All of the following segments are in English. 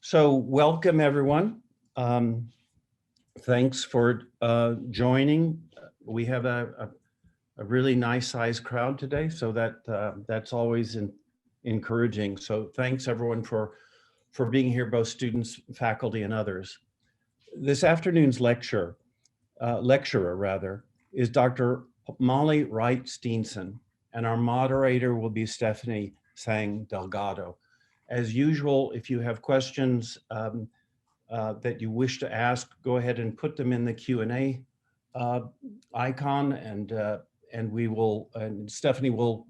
So welcome everyone. Thanks for joining. We have a really nice sized crowd today, so that's always encouraging. So thanks everyone for being here, both students, faculty, and others. This afternoon's lecturer is Dr. Molly Wright Steenson, and our moderator will be Stephanie Sang Delgado. As usual, if you have questions that you wish to ask, go ahead and put them in the Q&A icon, and we will. And Stephanie will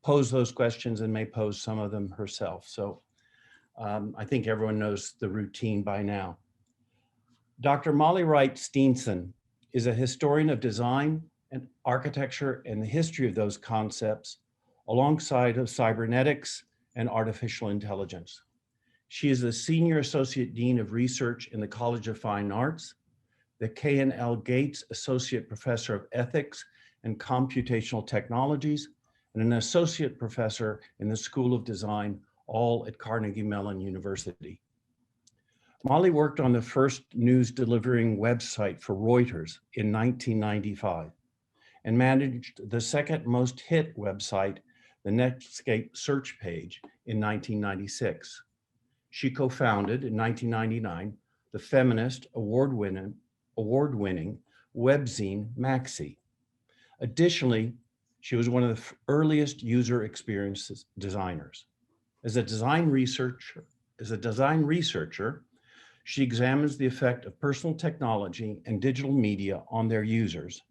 pose those questions and may pose some of them herself. So I think everyone knows the routine by now. Dr. Molly Wright Steenson is a historian of design and architecture and the history of those concepts, alongside of cybernetics and artificial intelligence. She is the Senior Associate Dean of Research in the College of Fine Arts, the K&L Gates Associate Professor of Ethics and Computational Technologies, and an Associate Professor in the School of Design, all at Carnegie Mellon University. Molly worked on the first news delivering website for Reuters in 1995 and managed the second most hit website, the Netscape search page, in 1996. She co-founded in 1999 the feminist award-winning webzine Maxi. Additionally, she was one of the earliest user experience designers. As a design researcher, she examines the effect of personal technology and digital media on their users,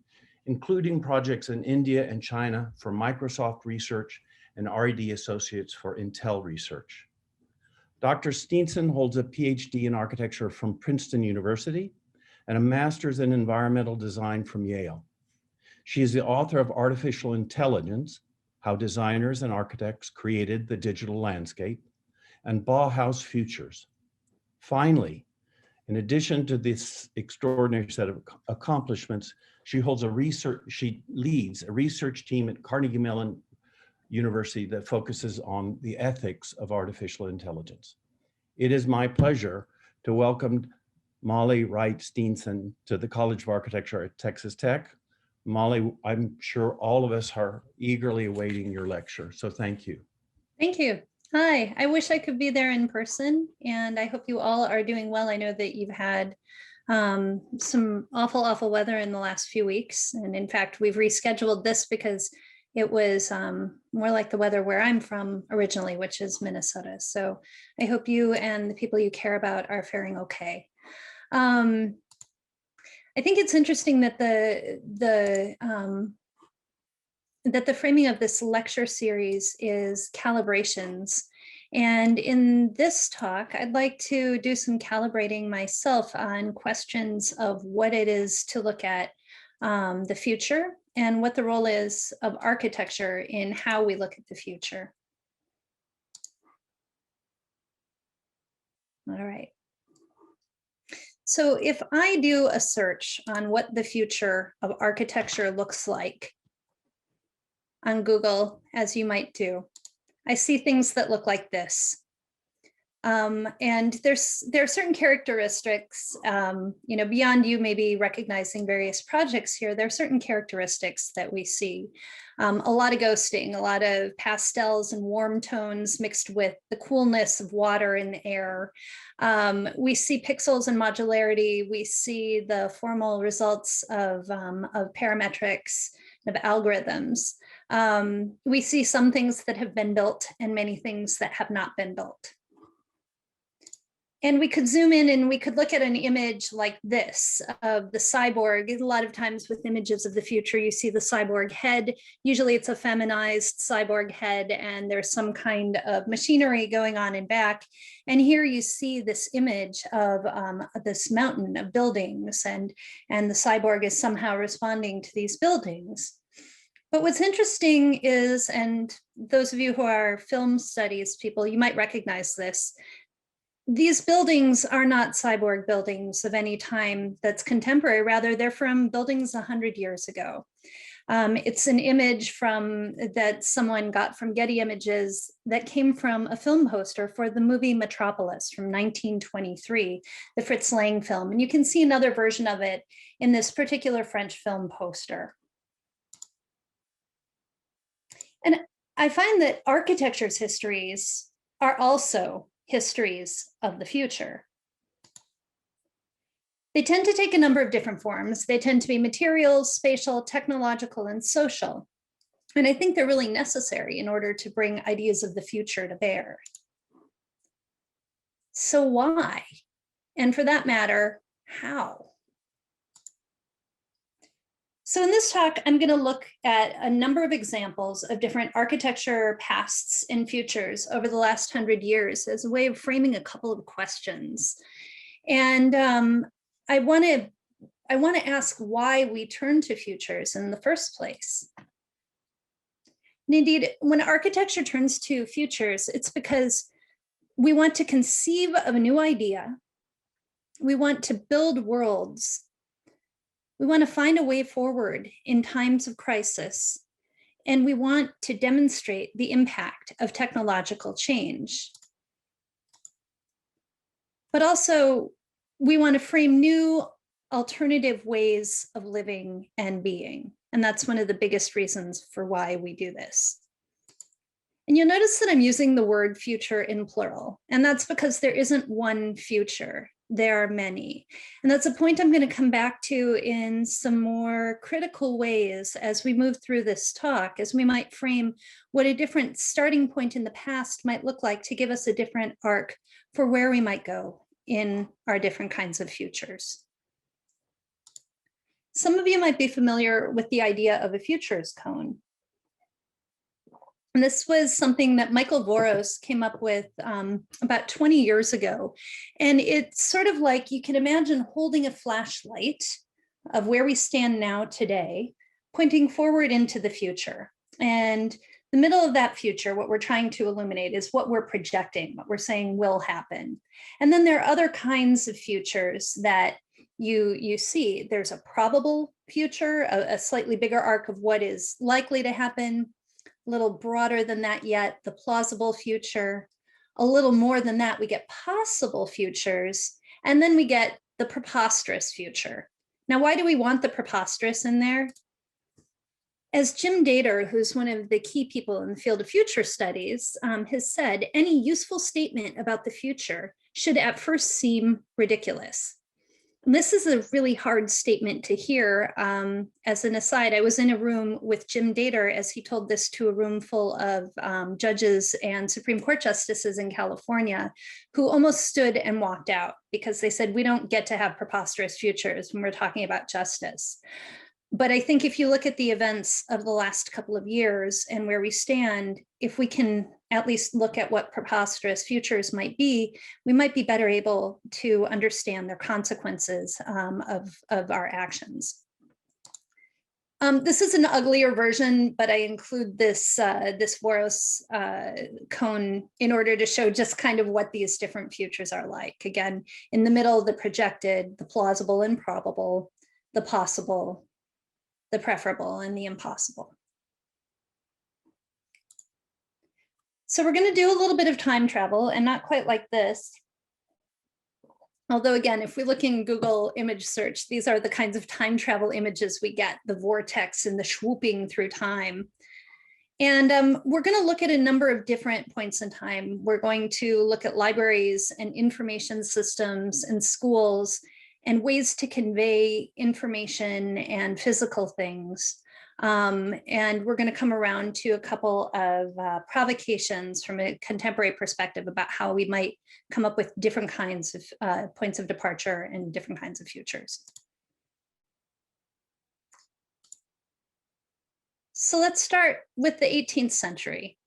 including projects in India and China for Microsoft Research and R&D Associates for Intel Research. Dr. Steenson holds a PhD in architecture from Princeton University and a master's in environmental design from Yale. She is the author of Artificial Intelligence, How Designers and Architects Created the Digital Landscape, and Bauhaus Futures. Finally, in addition to this extraordinary set of accomplishments, she leads a research team at Carnegie Mellon University that focuses on the ethics of artificial intelligence. It is my pleasure to welcome Molly Wright Steenson to the College of Architecture at Texas Tech. Molly, I'm sure all of us are eagerly awaiting your lecture, so thank you. Thank you. Hi, I wish I could be there in person, and I hope you all are doing well. I know that you've had some awful weather in the last few weeks. And in fact, we've rescheduled this because it was more like the weather where I'm from originally, which is Minnesota. So I hope you and the people you care about are faring okay. I think it's interesting that the framing of this lecture series is calibrations. And in this talk, I'd like to do some calibrating myself on questions of what it is to look at the future and what the role is of architecture in how we look at the future. All right. So if I do a search on what the future of architecture looks like on Google, as you might do, I see things that look like this. And there are certain characteristics, beyond you maybe recognizing various projects here, there are certain characteristics that we see. A lot of ghosting, a lot of pastels and warm tones mixed with the coolness of water in the air. We see pixels and modularity. We see the formal results of parametrics, of algorithms. We see some things that have been built and many things that have not been built. And we could zoom in and we could look at an image like this of the cyborg. A lot of times with images of the future, you see the cyborg head. Usually it's a feminized cyborg head and there's some kind of machinery going on in back. And here you see this image of this mountain of buildings and the cyborg is somehow responding to these buildings. But what's interesting is, and those of you who are film studies people, you might recognize this, these buildings are not cyborg buildings of any time that's contemporary. Rather, they're from buildings 100 years ago. It's an image that someone got from Getty Images that came from a film poster for the movie Metropolis from 1923, the Fritz Lang film. And you can see another version of it in this particular French film poster. And I find that architecture's histories are also histories of the future. They tend to take a number of different forms. They tend to be material, spatial, technological, and social. And I think they're really necessary in order to bring ideas of the future to bear. So why? And for that matter, how? So in this talk, I'm going to look at a number of examples of different architecture pasts and futures over the last 100 years as a way of framing a couple of questions. And I want to ask why we turn to futures in the first place. And indeed, when architecture turns to futures, it's because we want to conceive of a new idea. We want to build worlds. We want to find a way forward in times of crisis. And we want to demonstrate the impact of technological change. But also, we want to frame new alternative ways of living and being. And that's one of the biggest reasons for why we do this. And you'll notice that I'm using the word future in plural. And that's because there isn't one future. There are many. And that's a point I'm going to come back to in some more critical ways as we move through this talk, as we might frame what a different starting point in the past might look like to give us a different arc for where we might go in our different kinds of futures. Some of you might be familiar with the idea of a futures cone. And this was something that Michael Voros came up with about 20 years ago. And it's sort of like you can imagine holding a flashlight of where we stand now today, pointing forward into the future. And the middle of that future, what we're trying to illuminate is what we're projecting, what we're saying will happen. And then there are other kinds of futures that you see. There's a probable future, a slightly bigger arc of what is likely to happen, a little broader than that yet, the plausible future. A little more than that, we get possible futures, and then we get the preposterous future. Now, why do we want the preposterous in there? As Jim Dator, who's one of the key people in the field of future studies, has said, any useful statement about the future should at first seem ridiculous. And this is a really hard statement to hear. As an aside, I was in a room with Jim Dator as he told this to a room full of judges and Supreme Court justices in California who almost stood and walked out because they said, we don't get to have preposterous futures when we're talking about justice. But I think if you look at the events of the last couple of years and where we stand, if we can at least look at what preposterous futures might be, we might be better able to understand their consequences of our actions. This is an uglier version, but I include this Voros cone in order to show just kind of what these different futures are like. Again, in the middle, the projected, the plausible and probable, the possible, the preferable, and the impossible. So we're going to do a little bit of time travel, and not quite like this. Although again, if we look in Google image search, these are the kinds of time travel images we get, the vortex and the swooping through time. And we're going to look at a number of different points in time. We're going to look at libraries and information systems and schools and ways to convey information and physical things. And we're going to come around to a couple of provocations from a contemporary perspective about how we might come up with different kinds of points of departure and different kinds of futures. So let's start with the 18th century.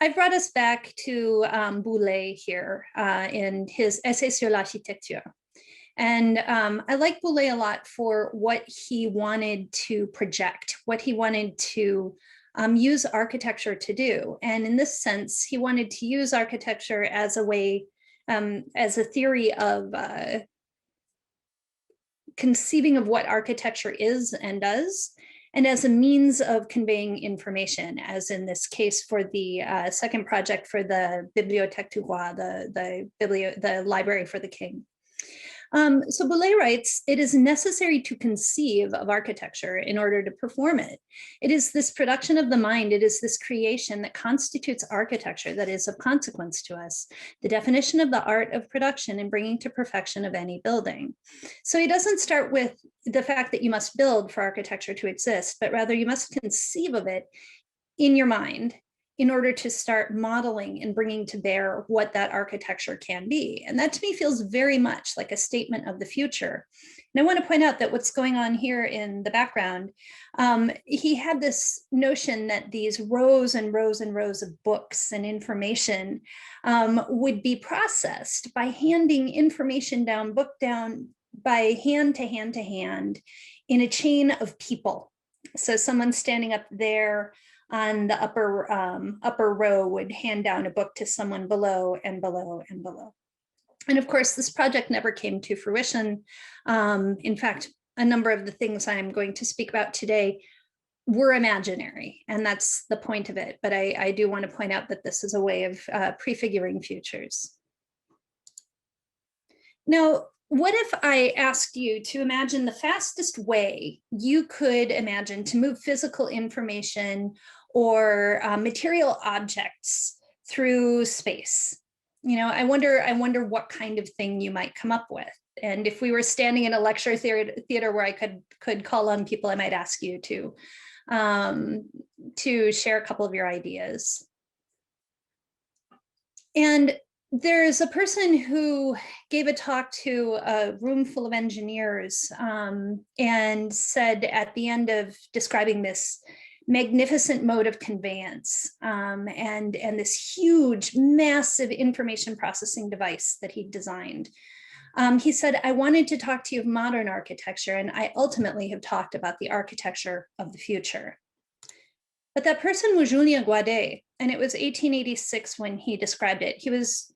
I brought us back to Boulez here in his Essai sur l'architecture. And I like Boulez a lot for what he wanted to project, what he wanted to use architecture to do. And in this sense, he wanted to use architecture as a way, as a theory of conceiving of what architecture is and does, and as a means of conveying information, as in this case for the second project for the Bibliothèque du Roi, the library for the king. So Boulez writes, it is necessary to conceive of architecture in order to perform it. It is this production of the mind, it is this creation that constitutes architecture that is of consequence to us, the definition of the art of production and bringing to perfection of any building. So he doesn't start with the fact that you must build for architecture to exist, but rather you must conceive of it in your mind in order to start modeling and bringing to bear what that architecture can be. And that to me feels very much like a statement of the future. And I want to point out that what's going on here in the background, he had this notion that these rows and rows and rows of books and information would be processed by handing information down, book down, by hand to hand to hand in a chain of people. So someone standing up there on the upper row would hand down a book to someone below and below and below. And of course, this project never came to fruition. In fact, a number of the things I'm going to speak about today were imaginary, and that's the point of it. But I do want to point out that this is a way of prefiguring futures. Now, what if I asked you to imagine the fastest way you could imagine to move physical information or material objects through space? You know, I wonder what kind of thing you might come up with. And if we were standing in a lecture theater where I could call on people, I might ask you to share a couple of your ideas. And there's a person who gave a talk to a room full of engineers and said at the end of describing this magnificent mode of conveyance and this huge, massive information processing device that he designed, he said, I wanted to talk to you of modern architecture, and I ultimately have talked about the architecture of the future. But that person was Julien Guadet, and it was 1886 when he described it. He was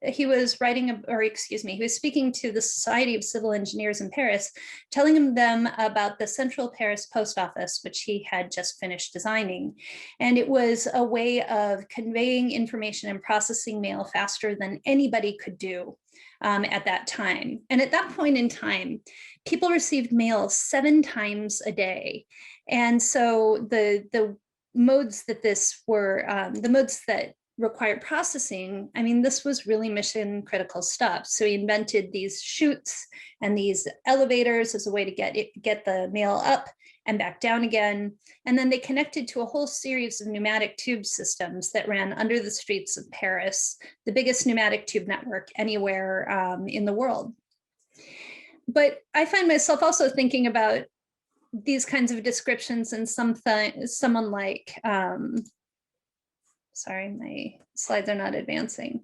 speaking to the Society of Civil Engineers in Paris, telling them about the Central Paris Post Office, which he had just finished designing. And it was a way of conveying information and processing mail faster than anybody could do at that time. And at that point in time, people received mail 7 times a day. And so the modes that the modes that required processing, I mean, this was really mission critical stuff. So he invented these chutes and these elevators as a way to get the mail up and back down again. And then they connected to a whole series of pneumatic tube systems that ran under the streets of Paris, the biggest pneumatic tube network anywhere in the world. But I find myself also thinking about these kinds of descriptions and someone like, sorry, my slides are not advancing.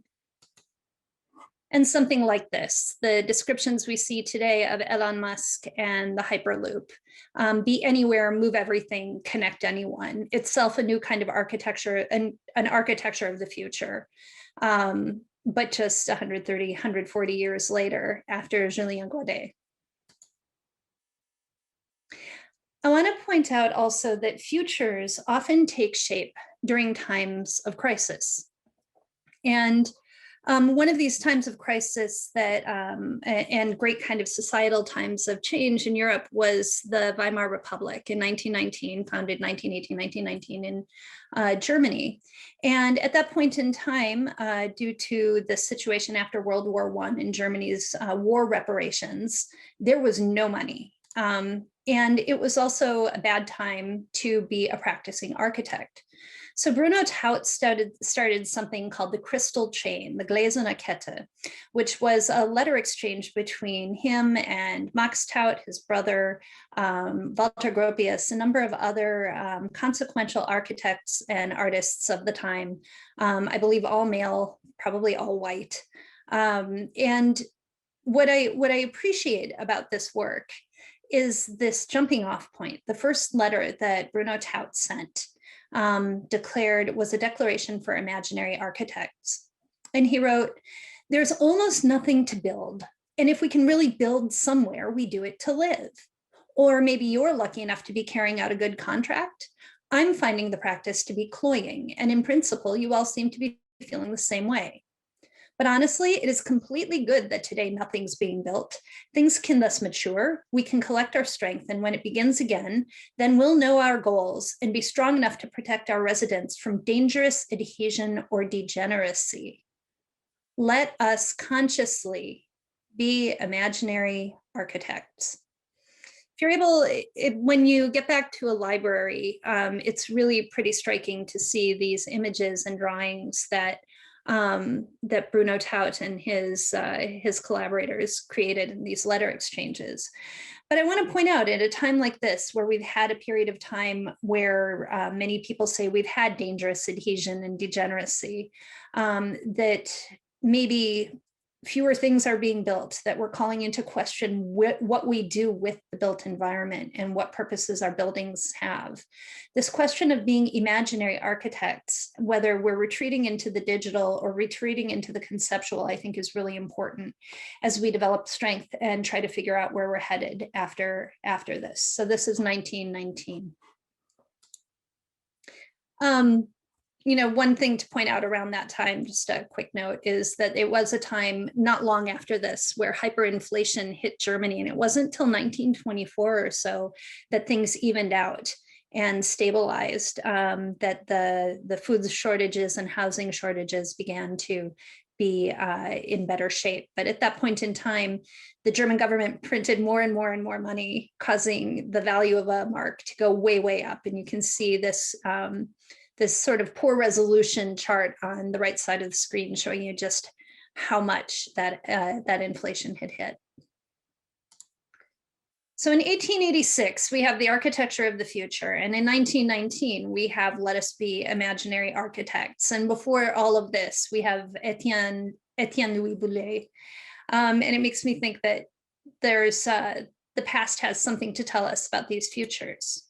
And something like this, the descriptions we see today of Elon Musk and the Hyperloop, be anywhere, move everything, connect anyone, itself a new kind of architecture, an architecture of the future, but just 130, 140 years later after Julien Guadet. I want to point out also that futures often take shape during times of crisis. And one of these times of crisis that and great kind of societal times of change in Europe was the Weimar Republic in 1919, founded 1918, 1919 in Germany. And at that point in time, due to the situation after World War I and Germany's war reparations, there was no money. And it was also a bad time to be a practicing architect. So Bruno Taut started something called the Crystal Chain, the Gläserne Kette, which was a letter exchange between him and Max Taut, his brother, Walter Gropius, a number of other consequential architects and artists of the time, I believe all male, probably all white. And what I appreciate about this work is this jumping off point. The first letter that Bruno Taut sent was a declaration for imaginary architects. And he wrote, there's almost nothing to build. And if we can really build somewhere, we do it to live. Or maybe you're lucky enough to be carrying out a good contract. I'm finding the practice to be cloying, and in principle, you all seem to be feeling the same way. But honestly, it is completely good that today nothing's being built. Things can thus mature, we can collect our strength, and when it begins again, then we'll know our goals and be strong enough to protect our residents from dangerous adhesion or degeneracy. Let us consciously be imaginary architects. If you're able, when you get back to a library, it's really pretty striking to see these images and drawings that that Bruno Taut and his collaborators created in these letter exchanges. But I want to point out, at a time like this, where we've had a period of time where many people say we've had dangerous adhesion and degeneracy, that maybe fewer things are being built, that we're calling into question what we do with the built environment and what purposes our buildings have. This question of being imaginary architects, whether we're retreating into the digital or retreating into the conceptual, I think is really important as we develop strength and try to figure out where we're headed after this. So this is 1919. You know, one thing to point out around that time, just a quick note, is that it was a time not long after this where hyperinflation hit Germany, and it wasn't until 1924 or so that things evened out and stabilized, that the food shortages and housing shortages began to be in better shape. But at that point in time, the German government printed more and more and more money, causing the value of a mark to go way, way up. And you can see this this sort of poor resolution chart on the right side of the screen showing you just how much that, that inflation had hit. So in 1886, we have the architecture of the future. And in 1919, we have Let Us Be Imaginary Architects. And before all of this, we have Etienne Louis Boulet. And it makes me think that there's the past has something to tell us about these futures.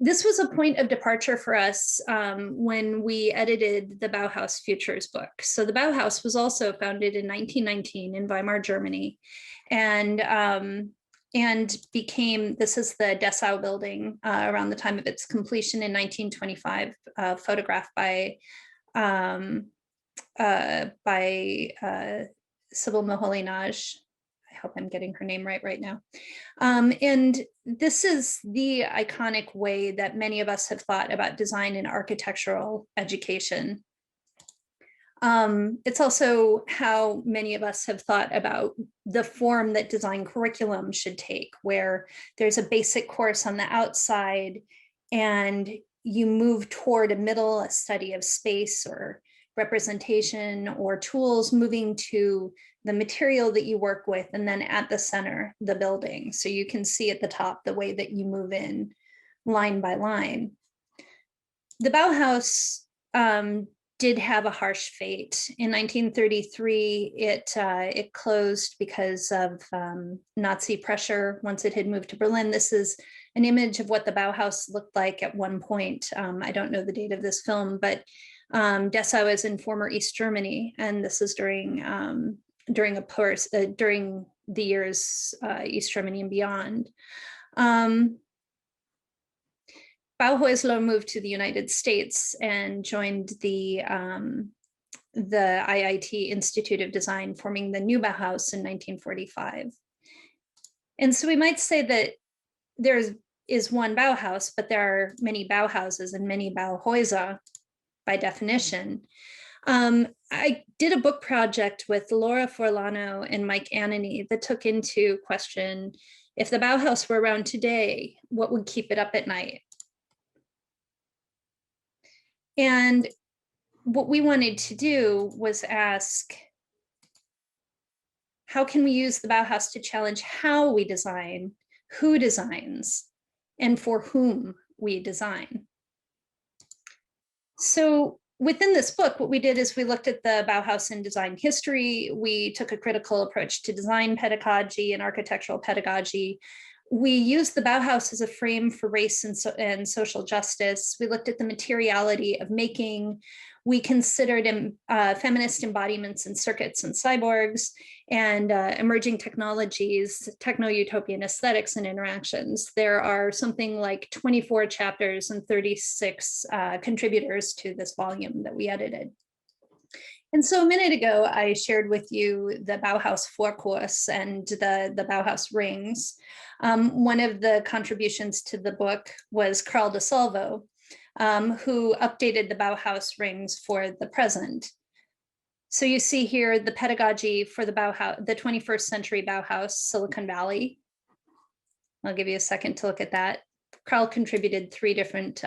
This was a point of departure for us when we edited the Bauhaus Futures book. So the Bauhaus was also founded in 1919 in Weimar, Germany, and became, this is the Dessau building around the time of its completion in 1925, photographed by Sybil Moholy-Nagy. I hope I'm getting her name right now. And this is the iconic way that many of us have thought about design and architectural education. It's also how many of us have thought about the form that design curriculum should take, where there's a basic course on the outside and you move toward a middle, a study of space or representation or tools, moving to the material that you work with, and then at the center, the building. So you can see at the top the way that you move in line by line. The Bauhaus did have a harsh fate. In 1933, it closed because of Nazi pressure once it had moved to Berlin. This is an image of what the Bauhaus looked like at one point. I don't know the date of this film, but Dessau is in former East Germany, and this is during the years East Germany and beyond. Bauhäusler moved to the United States and joined the IIT Institute of Design, forming the new Bauhaus in 1945. And so we might say that there is one Bauhaus, but there are many Bauhauses and many Bauhäuser by definition. I did a book project with Laura Forlano and Mike Anany that took into question, if the Bauhaus were around today, what would keep it up at night? And what we wanted to do was ask, how can we use the Bauhaus to challenge how we design, who designs, and for whom we design? So within this book, what we did is we looked at the Bauhaus in design history. We took a critical approach to design pedagogy and architectural pedagogy. We used the Bauhaus as a frame for race and social justice. We looked at the materiality of making. We considered feminist embodiments in circuits and cyborgs, and emerging technologies, techno-utopian aesthetics and interactions. There are something like 24 chapters and 36 contributors to this volume that we edited. And so a minute ago, I shared with you the Bauhaus Futures and the Bauhaus rings. One of the contributions to the book was Carl de Salvo, who updated the Bauhaus rings for the present. So you see here the pedagogy for the Bauhaus, the 21st century Bauhaus, Silicon Valley. I'll give you a second to look at that. Carl contributed 3 different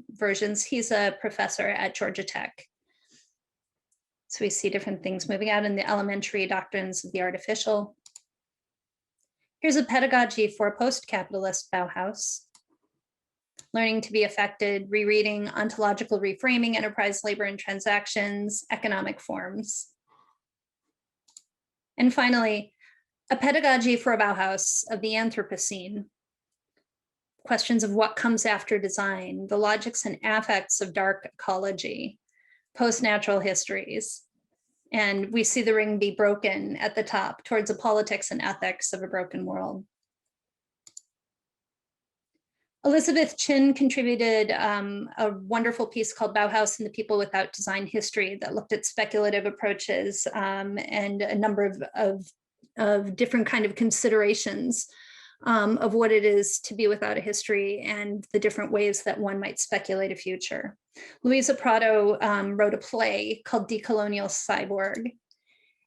versions. He's a professor at Georgia Tech. So we see different things moving out in the elementary doctrines of the artificial. Here's a pedagogy for a post-capitalist Bauhaus. Learning to be affected, rereading, ontological reframing, enterprise, labor and transactions, economic forms. And finally, a pedagogy for a Bauhaus of the Anthropocene. Questions of what comes after design, the logics and affects of dark ecology, post-natural histories. And we see the ring be broken at the top towards the politics and ethics of a broken world. Elizabeth Chin contributed a wonderful piece called Bauhaus and the People Without Design History that looked at speculative approaches and a number of different kind of considerations of what it is to be without a history and the different ways that one might speculate a future. Louisa Prado wrote a play called Decolonial Cyborg.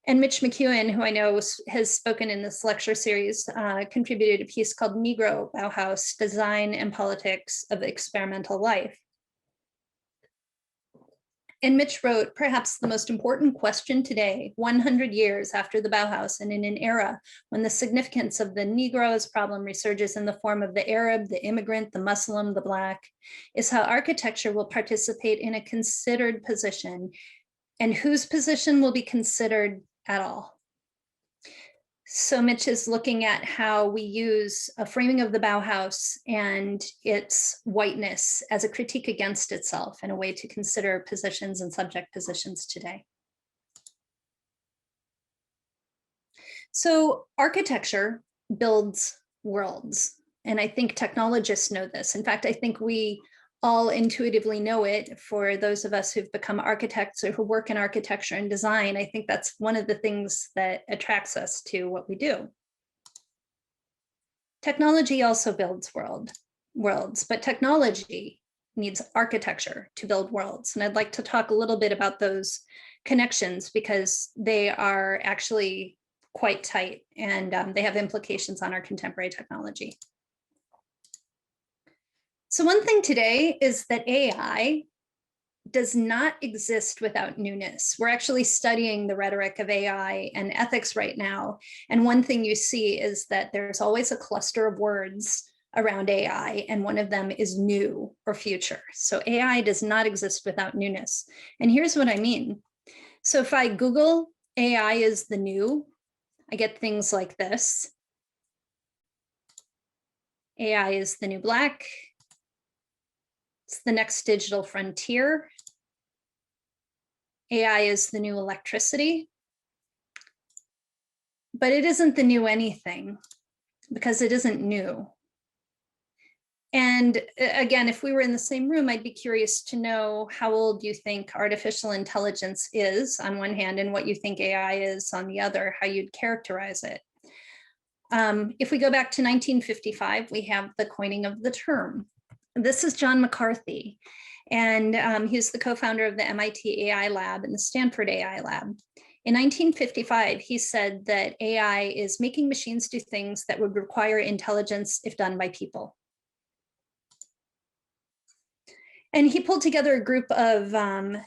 And Mitch McEwen, who I know has spoken in this lecture series, contributed a piece called Negro Bauhaus, Design and Politics of Experimental Life. And Mitch wrote, perhaps the most important question today, 100 years after the Bauhaus and in an era when the significance of the Negro's problem resurges in the form of the Arab, the immigrant, the Muslim, the Black, is how architecture will participate in a considered position and whose position will be considered at all. So Mitch is looking at how we use a framing of the Bauhaus and its whiteness as a critique against itself and a way to consider positions and subject positions today. So architecture builds worlds, and I think technologists know this. In fact, I think we all intuitively know it. For those of us who've become architects or who work in architecture and design, I think that's one of the things that attracts us to what we do. Technology also builds worlds, but technology needs architecture to build worlds. And I'd like to talk a little bit about those connections because they are actually quite tight and they have implications on our contemporary technology. So one thing today is that AI does not exist without newness. We're actually studying the rhetoric of AI and ethics right now. And one thing you see is that there's always a cluster of words around AI, and one of them is new or future. So AI does not exist without newness. And here's what I mean. So if I Google AI is the new, I get things like this. AI is the new black. It's the next digital frontier. AI is the new electricity. But it isn't the new anything because it isn't new. And again, if we were in the same room, I'd be curious to know how old you think artificial intelligence is on one hand and what you think AI is on the other, how you'd characterize it. If we go back to 1955, we have the coining of the term. This is John McCarthy, and he's the co-founder of the MIT AI Lab and the Stanford AI Lab. In 1955, he said that AI is making machines do things that would require intelligence if done by people. And he pulled together a group of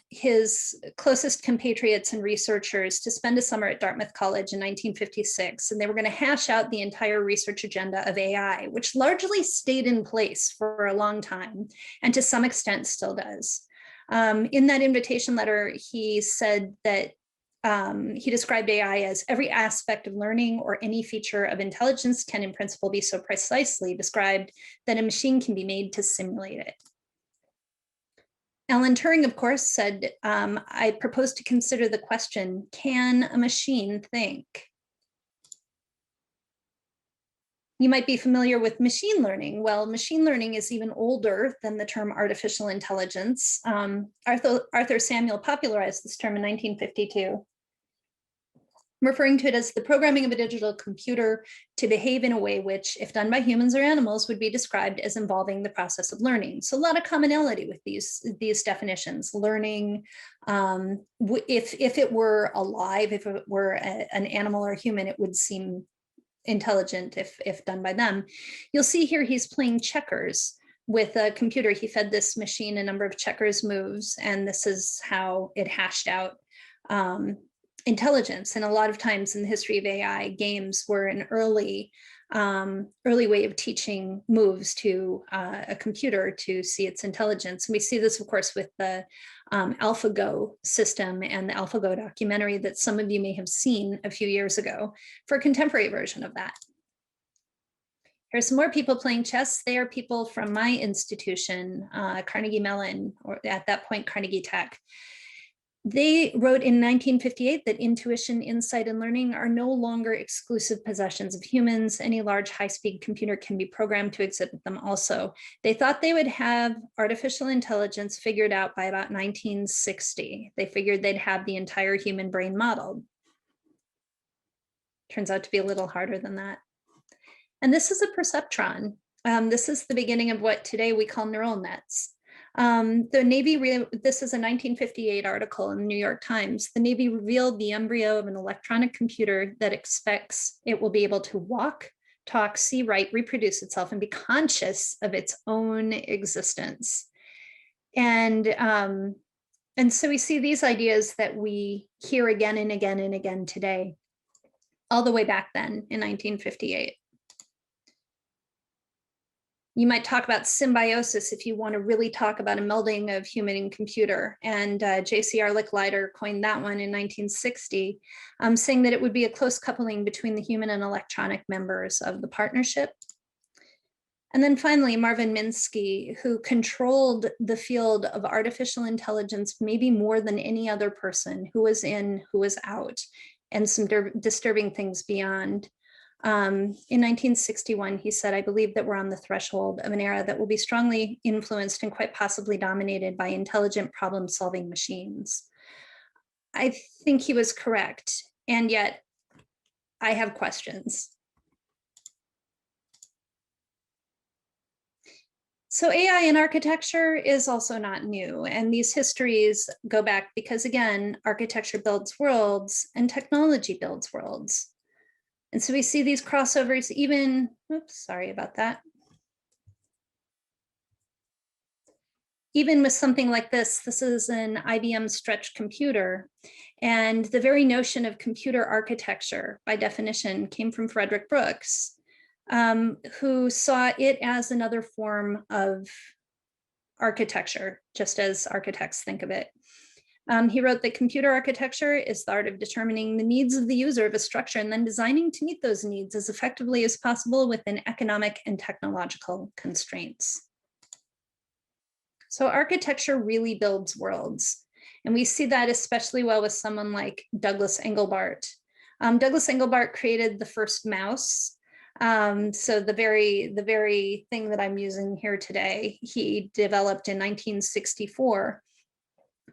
his closest compatriots and researchers to spend a summer at Dartmouth College in 1956. And they were going to hash out the entire research agenda of AI, which largely stayed in place for a long time, and to some extent still does. In that invitation letter, he said that he described AI as every aspect of learning or any feature of intelligence can in principle be so precisely described that a machine can be made to simulate it. Alan Turing, of course, said, I propose to consider the question, can a machine think? You might be familiar with machine learning. Well, machine learning is even older than the term artificial intelligence. Arthur Samuel popularized this term in 1952, referring to it as the programming of a digital computer to behave in a way which, if done by humans or animals, would be described as involving the process of learning. So a lot of commonality with these definitions. Learning, if it were alive, if it were an animal or a human, it would seem intelligent if done by them. You'll see here he's playing checkers with a computer. He fed this machine a number of checkers moves, and this is how it hashed out intelligence. And a lot of times in the history of AI, games were an early way of teaching moves to a computer to see its intelligence. And we see this, of course, with the AlphaGo system and the AlphaGo documentary that some of you may have seen a few years ago for a contemporary version of that. Here's some more people playing chess. They are people from my institution, Carnegie Mellon, or at that point, Carnegie Tech. They wrote in 1958 that intuition, insight, and learning are no longer exclusive possessions of humans. Any large high-speed computer can be programmed to exhibit them also. They thought they would have artificial intelligence figured out by about 1960. They figured they'd have the entire human brain modeled. Turns out to be a little harder than that. And this is a perceptron. This is the beginning of what today we call neural nets. The Navy, this is a 1958 article in the New York Times. The Navy revealed the embryo of an electronic computer that expects it will be able to walk, talk, see, write, reproduce itself, and be conscious of its own existence. And so we see these ideas that we hear again and again and again today, all the way back then in 1958. You might talk about symbiosis if you want to really talk about a melding of human and computer. And J.C.R. Licklider coined that one in 1960, saying that it would be a close coupling between the human and electronic members of the partnership. And then finally, Marvin Minsky, who controlled the field of artificial intelligence maybe more than any other person, who was in, who was out, and some disturbing things beyond. In 1961, he said, I believe that we're on the threshold of an era that will be strongly influenced and quite possibly dominated by intelligent problem-solving machines. I think he was correct, and yet I have questions. So AI in architecture is also not new, and these histories go back because, again, architecture builds worlds and technology builds worlds. And so we see these crossovers even, oops, sorry about that. Even with something like this is an IBM Stretch computer. And the very notion of computer architecture, by definition, came from Frederick Brooks, who saw it as another form of architecture, just as architects think of it. He wrote that computer architecture is the art of determining the needs of the user of a structure and then designing to meet those needs as effectively as possible within economic and technological constraints. So architecture really builds worlds. And we see that especially well with someone like Douglas Engelbart. Douglas Engelbart created the first mouse. So the very thing that I'm using here today, he developed in 1964.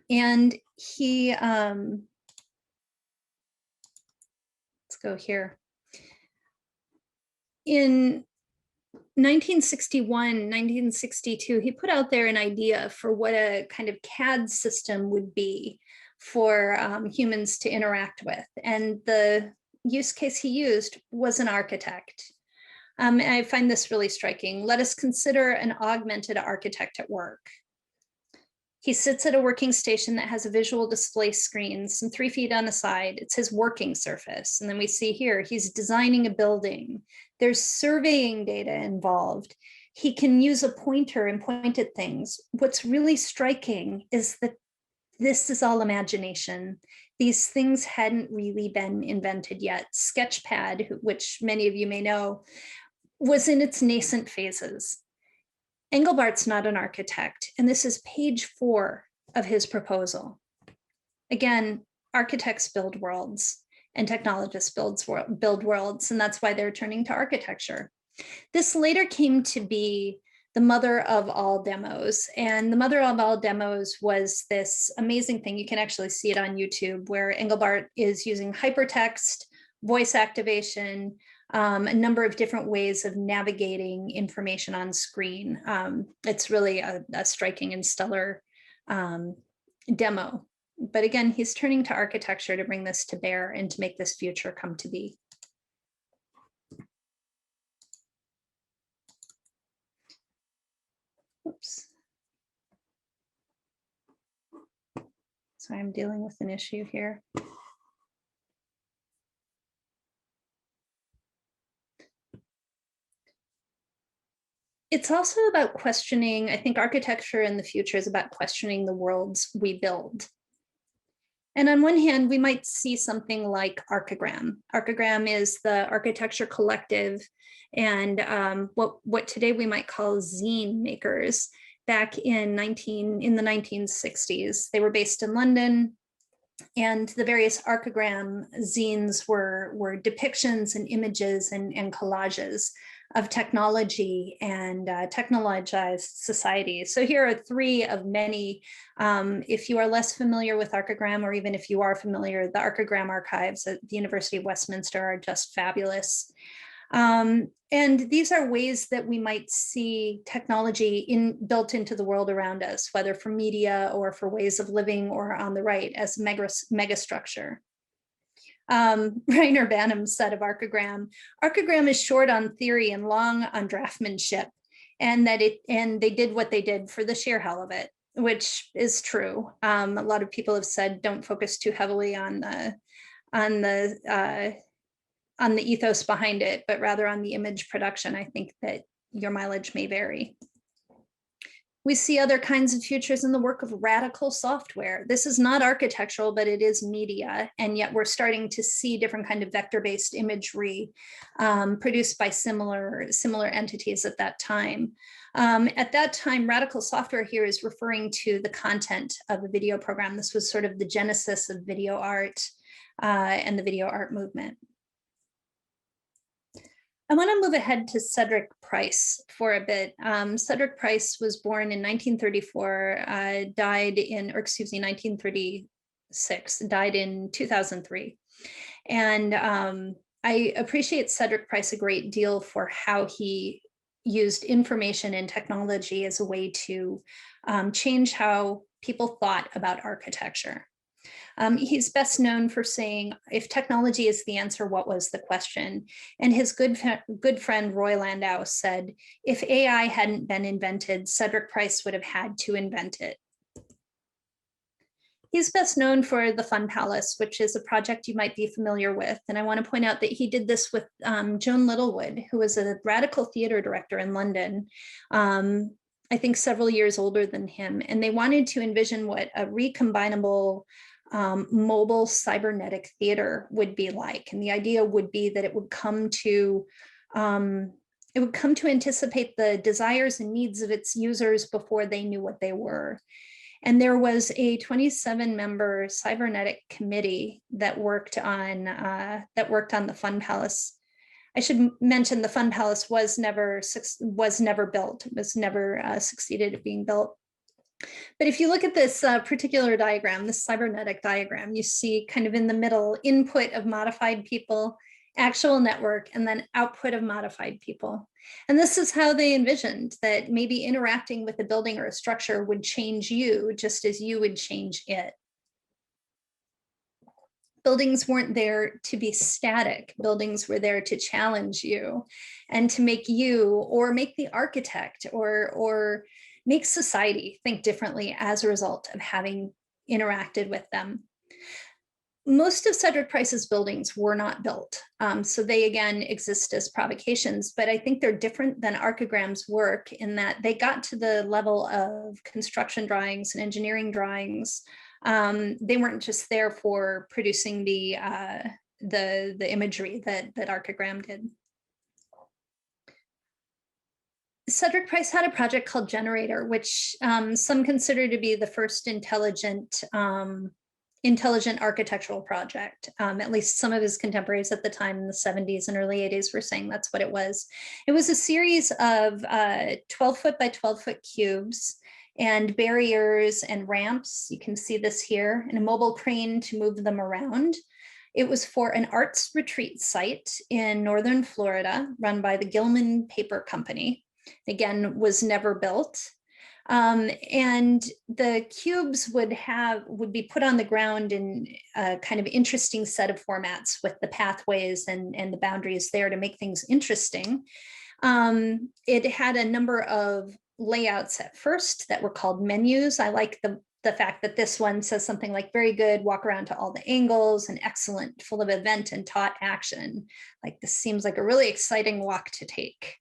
And he, let's go here. In 1961, 1962, he put out there an idea for what a kind of CAD system would be for humans to interact with. And the use case he used was an architect. And I find this really striking. Let us consider an augmented architect at work. He sits at a working station that has a visual display screen, some 3 feet on the side. It's his working surface. And then we see here, he's designing a building. There's surveying data involved. He can use a pointer and point at things. What's really striking is that this is all imagination. These things hadn't really been invented yet. Sketchpad, which many of you may know, was in its nascent phases. Engelbart's not an architect, and this is page 4 of his proposal. Again, architects build worlds and technologists build worlds, and that's why they're turning to architecture. This later came to be the mother of all demos, and the mother of all demos was this amazing thing. You can actually see it on YouTube, where Engelbart is using hypertext, voice activation, a number of different ways of navigating information on screen. It's really a striking and stellar demo. But again, he's turning to architecture to bring this to bear and to make this future come to be. Oops. Sorry, I'm dealing with an issue here. It's also about questioning, I think architecture in the future is about questioning the worlds we build. And on one hand, we might see something like Archigram. Archigram is the architecture collective and what today we might call zine makers. Back in the 1960s, they were based in London, and the various Archigram zines were depictions and images and collages of technology and technologized society. So here are 3 of many. If you are less familiar with Archigram, or even if you are familiar, the Archigram archives at the University of Westminster are just fabulous. And these are ways that we might see technology built into the world around us, whether for media or for ways of living, or on the right as megastructure. Rainer Banham said of Archigram is short on theory and long on draftsmanship, and they did what they did for the sheer hell of it, which is true. A lot of people have said don't focus too heavily on the ethos behind it, but rather on the image production. I think that your mileage may vary. We see other kinds of futures in the work of radical software. This is not architectural, but it is media. And yet we're starting to see different kind of vector-based imagery produced by similar entities at that time. At that time, radical software here is referring to the content of a video program. This was sort of the genesis of video art and the video art movement. I want to move ahead to Cedric Price for a bit. Cedric Price was born in 1934, died in 1936, died in 2003. And I appreciate Cedric Price a great deal for how he used information and technology as a way to change how people thought about architecture. He's best known for saying, if technology is the answer, what was the question? And his good friend Roy Landau said, if AI hadn't been invented, Cedric Price would have had to invent it. He's best known for the Fun Palace, which is a project you might be familiar with. And I want to point out that he did this with Joan Littlewood, who was a radical theater director in London, I think several years older than him. And they wanted to envision what a recombinable mobile cybernetic theater would be like. And the idea would be that it would come to anticipate the desires and needs of its users before they knew what they were. And there was a 27-member cybernetic committee that worked on the Fun Palace. I should mention the Fun Palace was never built. It was never succeeded at being built. But if you look at this particular diagram, this cybernetic diagram, you see kind of in the middle input of modified people, actual network, and then output of modified people. And this is how they envisioned that maybe interacting with a building or a structure would change you just as you would change it. Buildings weren't there to be static. Buildings were there to challenge you and to make you, or make the architect, or make society think differently as a result of having interacted with them. Most of Cedric Price's buildings were not built. So they again exist as provocations, but I think they're different than Archigram's work in that they got to the level of construction drawings and engineering drawings They weren't just there for producing the imagery that Archigram did. Cedric Price had a project called Generator, which some consider to be the first intelligent architectural project. At least some of his contemporaries at the time in the 70s and early 80s were saying that's what it was. It was a series of 12-foot by 12-foot cubes and barriers and ramps. You can see this here, and a mobile crane to move them around. It was for an arts retreat site in northern Florida run by the Gilman Paper Company. Again, was never built. And the cubes would be put on the ground in a kind of interesting set of formats with the pathways and the boundaries there to make things interesting. It had a number of layouts at first that were called menus. I like the fact that this one says something like very good, walk around to all the angles, and excellent, full of event and taught action. Like this seems like a really exciting walk to take.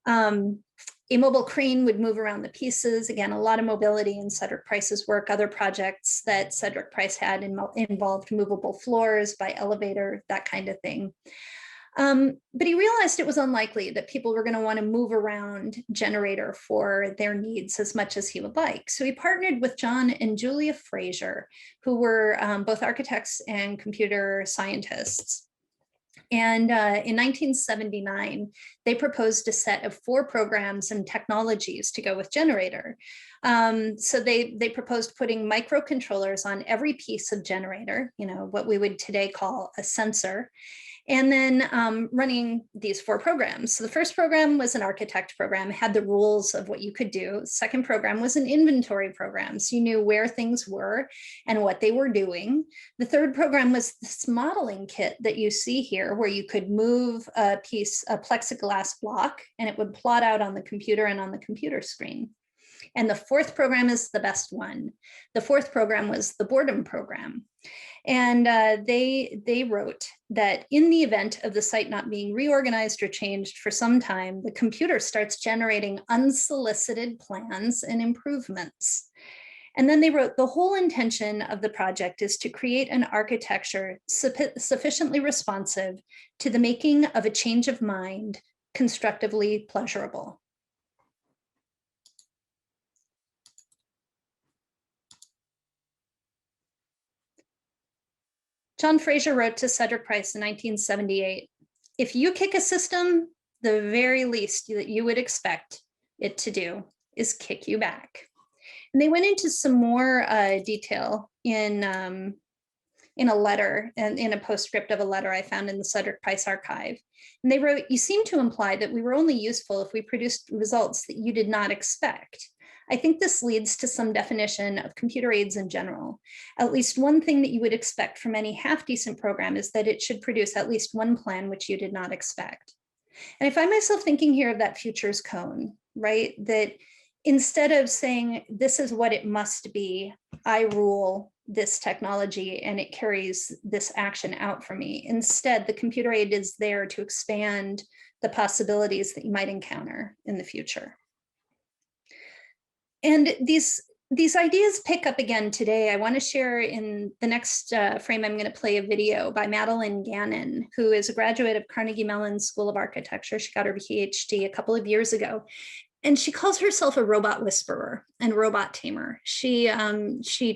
A mobile crane would move around the pieces. Again, a lot of mobility in Cedric Price's work. Other projects that Cedric Price had involved movable floors by elevator, that kind of thing. But he realized it was unlikely that people were going to want to move around Generator for their needs as much as he would like. So he partnered with John and Julia Fraser, who were both architects and computer scientists. And in 1979, they proposed a set of 4 programs and technologies to go with Generator. So they proposed putting microcontrollers on every piece of Generator, what we would today call a sensor, and then running these 4 programs. So the first program was an architect program, had the rules of what you could do. The second program was an inventory program, so you knew where things were and what they were doing. The third program was this modeling kit that you see here, where you could move a plexiglass block, and it would plot out on the computer and on the computer screen. And the fourth program is the best one. The fourth program was the boredom program. And they wrote that in the event of the site not being reorganized or changed for some time, the computer starts generating unsolicited plans and improvements. And then they wrote, the whole intention of the project is to create an architecture sufficiently responsive to the making of a change of mind constructively pleasurable. John Fraser wrote to Cedric Price in 1978, if you kick a system, the very least that you would expect it to do is kick you back. And they went into some more detail in a letter, and in a postscript of a letter I found in the Cedric Price archive. And they wrote, you seem to imply that we were only useful if we produced results that you did not expect. I think this leads to some definition of computer aids in general. At least one thing that you would expect from any half-decent program is that it should produce at least one plan which you did not expect. And I find myself thinking here of that futures cone, right? That instead of saying, this is what it must be, I rule this technology and it carries this action out for me. Instead, the computer aid is there to expand the possibilities that you might encounter in the future. And these ideas pick up again today. I want to share in the next frame, I'm going to play a video by Madeline Gannon, who is a graduate of Carnegie Mellon School of Architecture. She got her PhD a couple of years ago. And she calls herself a robot whisperer and robot tamer. She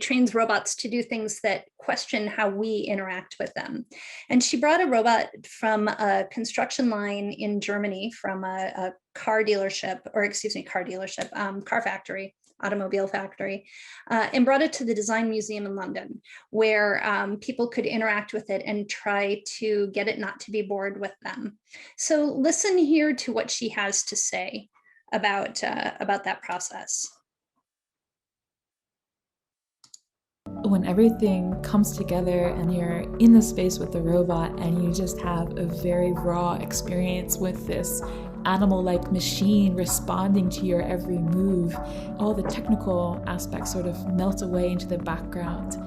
trains robots to do things that question how we interact with them. And she brought a robot from a construction line in Germany, from a car factory, automobile factory, and brought it to the Design Museum in London, where people could interact with it and try to get it not to be bored with them. So listen here to what she has to say about that process. When everything comes together and you're in the space with the robot and you just have a very raw experience with this animal-like machine responding to your every move, all the technical aspects sort of melt away into the background.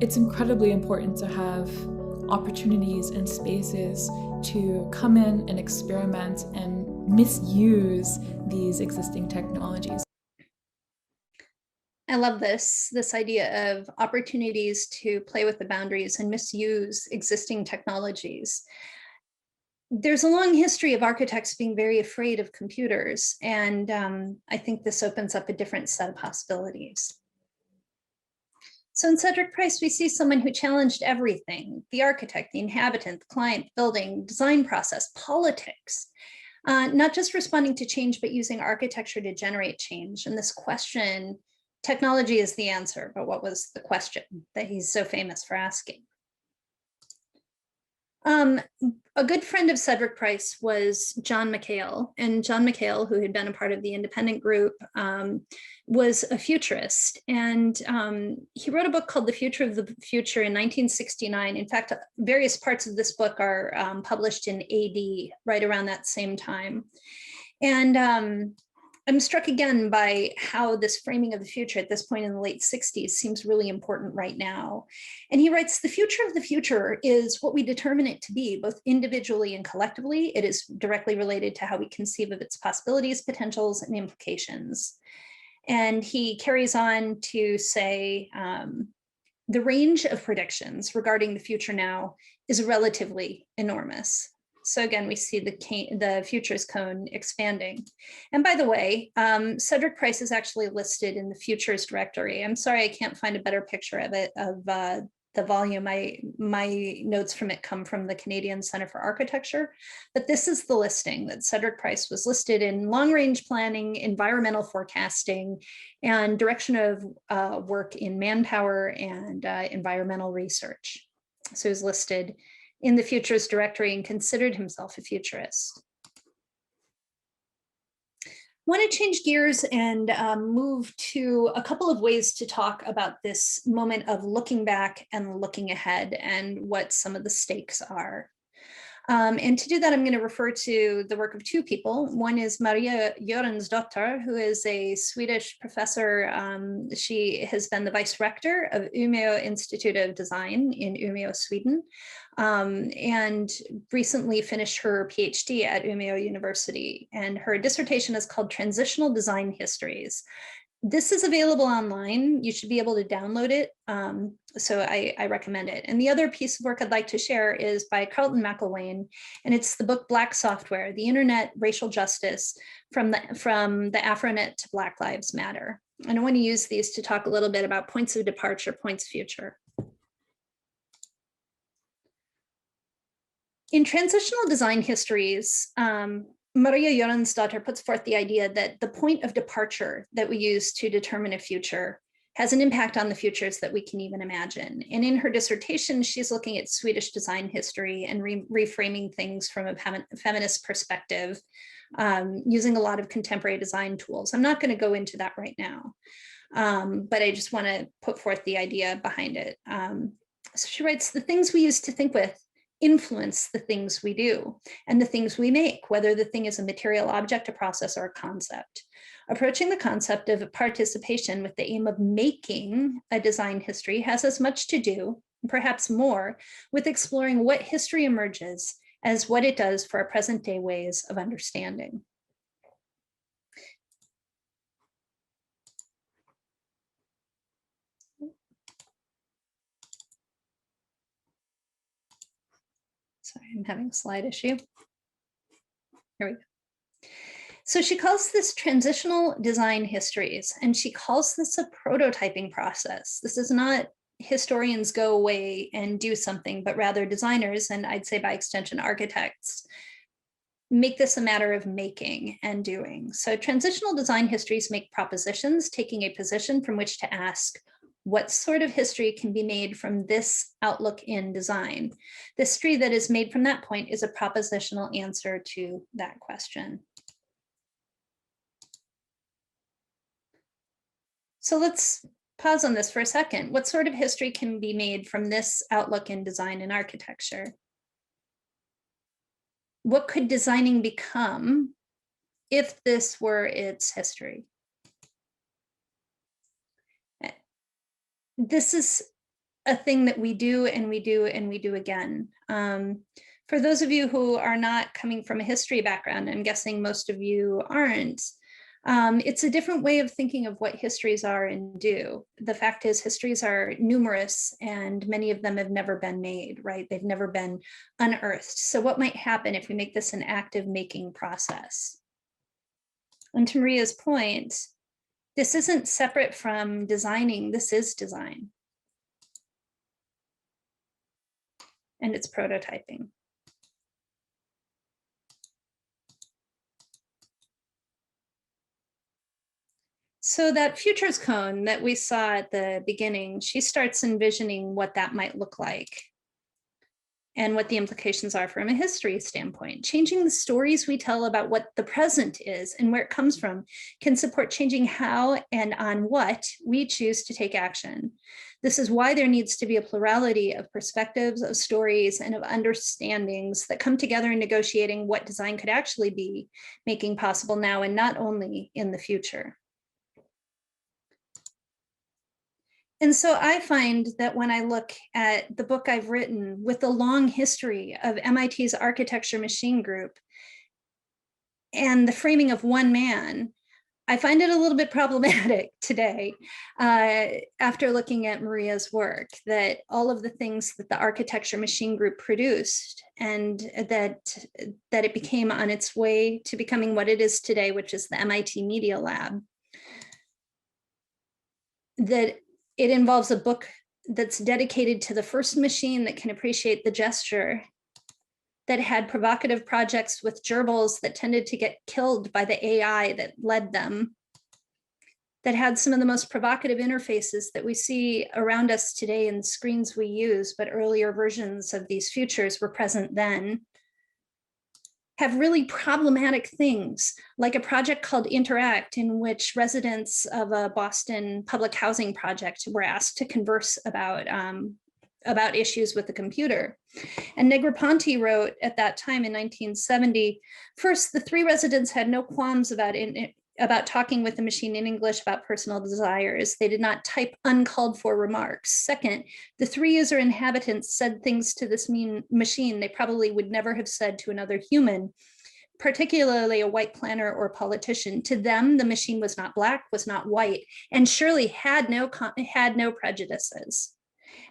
It's incredibly important to have opportunities and spaces to come in and experiment and misuse these existing technologies. I love this idea of opportunities to play with the boundaries and misuse existing technologies. There's a long history of architects being very afraid of computers, and I think this opens up a different set of possibilities. So in Cedric Price, we see someone who challenged everything: the architect, the inhabitant, the client, building, design process, politics, not just responding to change, but using architecture to generate change. And this question, technology is the answer, but what was the question that he's so famous for asking? A good friend of Cedric Price was John McHale, and John McHale, who had been a part of the independent group, was a futurist. And he wrote a book called The Future of the Future in 1969. In fact, various parts of this book are published in AD right around that same time. And I'm struck again by how this framing of the future at this point in the late 60s seems really important right now. And he writes, the future of the future is what we determine it to be, both individually and collectively. It is directly related to how we conceive of its possibilities, potentials, and implications. And he carries on to say, the range of predictions regarding the future now is relatively enormous. So again, we see the futures cone expanding. And by the way, Cedric Price is actually listed in the futures directory. I'm sorry, I can't find a better picture of it, of the volume. My notes from it come from the Canadian Centre for Architecture, but this is the listing that Cedric Price was listed in: long range planning, environmental forecasting, and direction of work in manpower and environmental research. So he's listed in the futures directory and considered himself a futurist. I want to change gears and move to a couple of ways to talk about this moment of looking back and looking ahead and what some of the stakes are. And to do that, I'm going to refer to the work of two people. One is Maria Göransdotter, who is a Swedish professor. She has been the vice rector of Umeå Institute of Design in Umeå, Sweden, and recently finished her PhD at Umeå University. And her dissertation is called Transitional Design Histories. This is available online. You should be able to download it. So I recommend it. And the other piece of work I'd like to share is by Carlton McElwain, and it's the book Black Software: The Internet, Racial Justice, from the AfroNet to Black Lives Matter. And I want to use these to talk a little bit about points of departure, points of future. In transitional design histories, Maria Göransdotter puts forth the idea that the point of departure that we use to determine a future has an impact on the futures that we can even imagine. And in her dissertation, she's looking at Swedish design history and reframing things from a feminist perspective, using a lot of contemporary design tools. I'm not going to go into that right now, but I just want to put forth the idea behind it. So she writes, the things we use to think with influence the things we do and the things we make, whether the thing is a material object, a process, or a concept. Approaching the concept of participation with the aim of making a design history has as much to do, perhaps more, with exploring what history emerges as what it does for our present day ways of understanding. Sorry, I'm having a slide issue. Here we go. So she calls this transitional design histories, and she calls this a prototyping process. This is not historians go away and do something, but rather designers, and I'd say by extension architects, make this a matter of making and doing. So transitional design histories make propositions, taking a position from which to ask, what sort of history can be made from this outlook in design? The history that is made from that point is a propositional answer to that question. So let's pause on this for a second. What sort of history can be made from this outlook in design and architecture? What could designing become if this were its history? This is a thing that we do and we do and we do again. For those of you who are not coming from a history background, I'm guessing most of you aren't, It's a different way of thinking of what histories are and do. The fact is, histories are numerous and many of them have never been made, right? They've never been unearthed. So what might happen if we make this an active making process? And to Maria's point, this isn't separate from designing, this is design. And it's prototyping. So that futures cone that we saw at the beginning, she starts envisioning what that might look like and what the implications are from a history standpoint. Changing the stories we tell about what the present is and where it comes from can support changing how and on what we choose to take action. This is why there needs to be a plurality of perspectives, of stories, and of understandings that come together in negotiating what design could actually be making possible now and not only in the future. And so I find that when I look at the book I've written with the long history of MIT's architecture machine group and the framing of one man, I find it a little bit problematic today after looking at Maria's work, that all of the things that the architecture machine group produced and that it became on its way to becoming what it is today, which is the MIT Media Lab, that it involves a book that's dedicated to the first machine that can appreciate the gesture, that had provocative projects with gerbils that tended to get killed by the AI that led them, that had some of the most provocative interfaces that we see around us today in the screens we use, but earlier versions of these futures were present then, have really problematic things, like a project called Interact, in which residents of a Boston public housing project were asked to converse about issues with the computer. And Negroponte wrote at that time in 1970, first, the three residents had no qualms about talking with the machine in English about personal desires. They did not type uncalled for remarks. Second, the three user inhabitants said things to this machine they probably would never have said to another human, particularly a white planner or politician. To them, the machine was not black, was not white, and surely had no prejudices.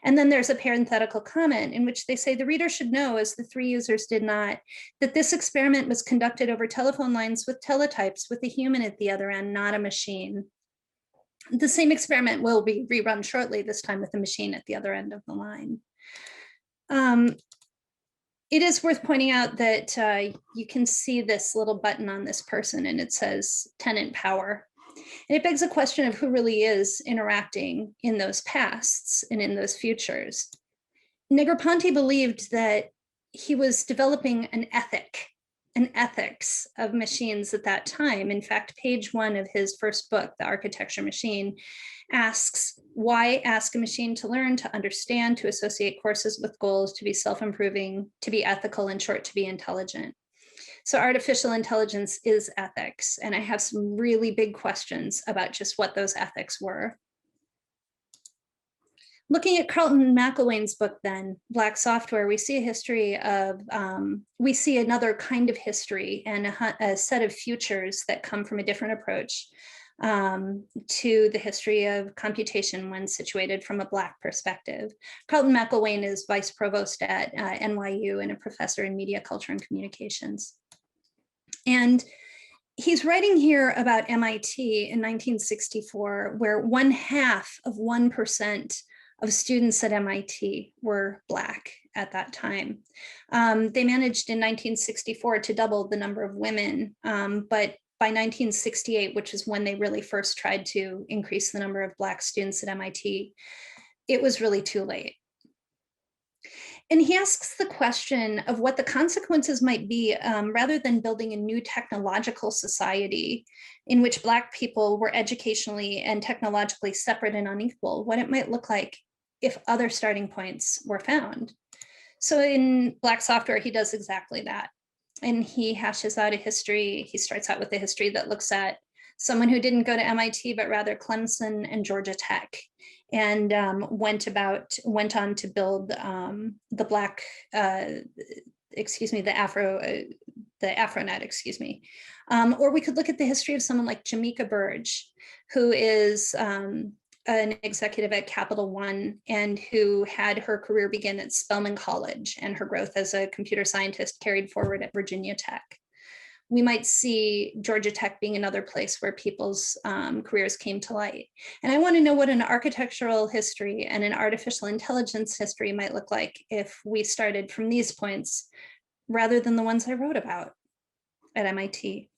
And then there's a parenthetical comment in which they say the reader should know, as the three users did not, that this experiment was conducted over telephone lines with teletypes with a human at the other end, not a machine. The same experiment will be rerun shortly, this time with a machine at the other end of the line. It is worth pointing out that you can see this little button on this person and it says tenant power. And it begs a question of who really is interacting in those pasts and in those futures. Negroponte believed that he was developing an ethics of machines at that time. In fact, page 1 of his first book, The Architecture Machine, asks, why ask a machine to learn, to understand, to associate courses with goals, to be self-improving, to be ethical, in short, to be intelligent? So artificial intelligence is ethics, and I have some really big questions about just what those ethics were. Looking at Carlton McIlwain's book then, Black Software, we see a history of, we see another kind of history and a set of futures that come from a different approach to the history of computation when situated from a Black perspective. Carlton McIlwain is vice provost at NYU and a professor in media culture and communications. And he's writing here about MIT in 1964, where 1/2% of students at MIT were Black at that time. They managed in 1964 to double the number of women, but by 1968, which is when they really first tried to increase the number of Black students at MIT, it was really too late. And he asks the question of what the consequences might be rather than building a new technological society in which Black people were educationally and technologically separate and unequal, what it might look like if other starting points were found. So in Black Software, he does exactly that. And he hashes out a history. He starts out with a history that looks at someone who didn't go to MIT, but rather Clemson and Georgia Tech, and went on to build the AfroNet, excuse me. Or we could look at the history of someone like Jamaica Burge, who is an executive at Capital One and who had her career begin at Spelman College and her growth as a computer scientist carried forward at Virginia Tech. We might see Georgia Tech being another place where people's careers came to light. And I want to know what an architectural history and an artificial intelligence history might look like if we started from these points rather than the ones I wrote about at MIT.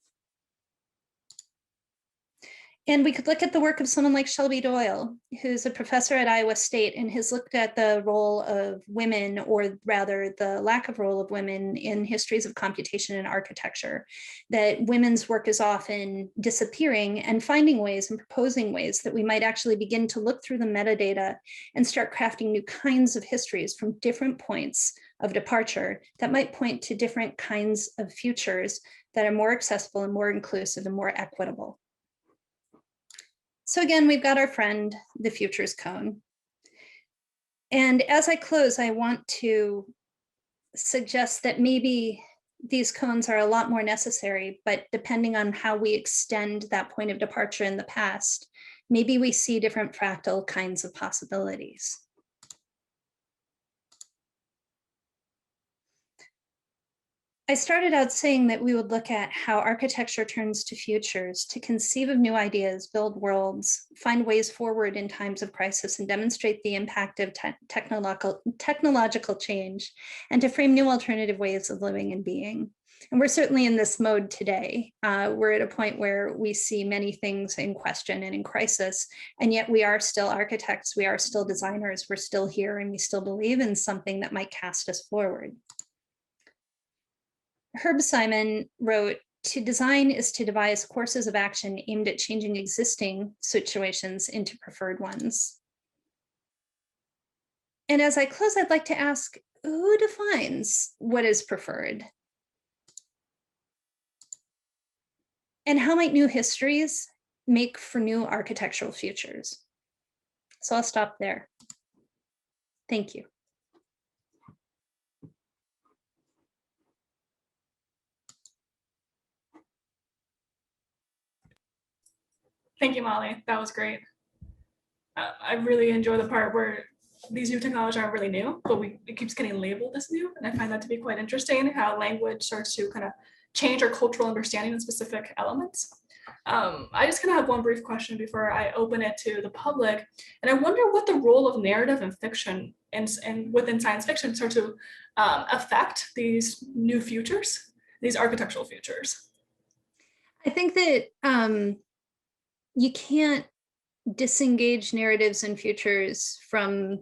And we could look at the work of someone like Shelby Doyle, who's a professor at Iowa State and has looked at the role of women, or rather the lack of role of women in histories of computation and architecture, that women's work is often disappearing, and finding ways and proposing ways that we might actually begin to look through the metadata and start crafting new kinds of histories from different points of departure that might point to different kinds of futures that are more accessible and more inclusive and more equitable. So again, we've got our friend, the futures cone. And as I close, I want to suggest that maybe these cones are a lot more necessary, but depending on how we extend that point of departure in the past, maybe we see different fractal kinds of possibilities. I started out saying that we would look at how architecture turns to futures to conceive of new ideas, build worlds, find ways forward in times of crisis, and demonstrate the impact of technological change, and to frame new alternative ways of living and being. And we're certainly in this mode today. We're at a point where we see many things in question and in crisis, and yet we are still architects, we are still designers, we're still here, and we still believe in something that might cast us forward. Herb Simon wrote, "To design is to devise courses of action aimed at changing existing situations into preferred ones." And as I close, I'd like to ask, who defines what is preferred? And how might new histories make for new architectural futures? So I'll stop there. Thank you. Thank you, Molly. That was great. I really enjoy the part where these new technologies aren't really new, but it keeps getting labeled as new. And I find that to be quite interesting, how language starts to kind of change our cultural understanding of specific elements. I just kind of have one brief question before I open it to the public. And I wonder what the role of narrative and fiction and within science fiction start to affect these new futures, these architectural futures. I think that you can't disengage narratives and futures from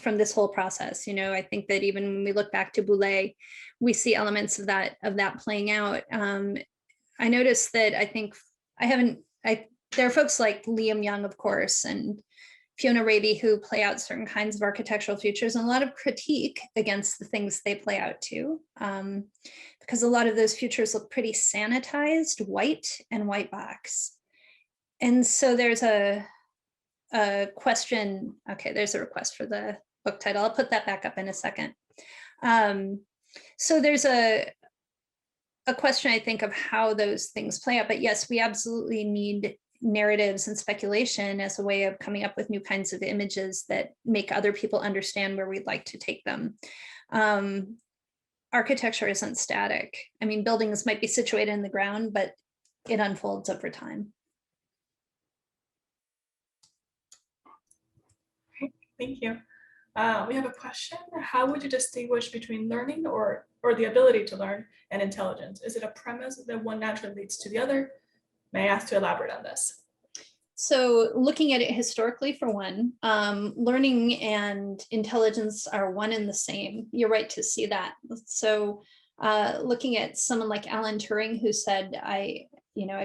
this whole process. You know, I think that even when we look back to Boulez, we see elements of that playing out. I noticed that there are folks like Liam Young, of course, and Fiona Raby who play out certain kinds of architectural futures, and a lot of critique against the things they play out too, because a lot of those futures look pretty sanitized, white and white box. And so there's a question, okay, there's a request for the book title. I'll put that back up in a second. So there's a question, I think, of how those things play out. But yes, we absolutely need narratives and speculation as a way of coming up with new kinds of images that make other people understand where we'd like to take them. Architecture isn't static. I mean, buildings might be situated in the ground, but it unfolds over time. Thank you. We have a question. How would you distinguish between learning or the ability to learn and intelligence? Is it a premise that one naturally leads to the other? May I ask to elaborate on this? So looking at it historically, for one, learning and intelligence are one and the same. You're right to see that. So looking at someone like Alan Turing, who said, I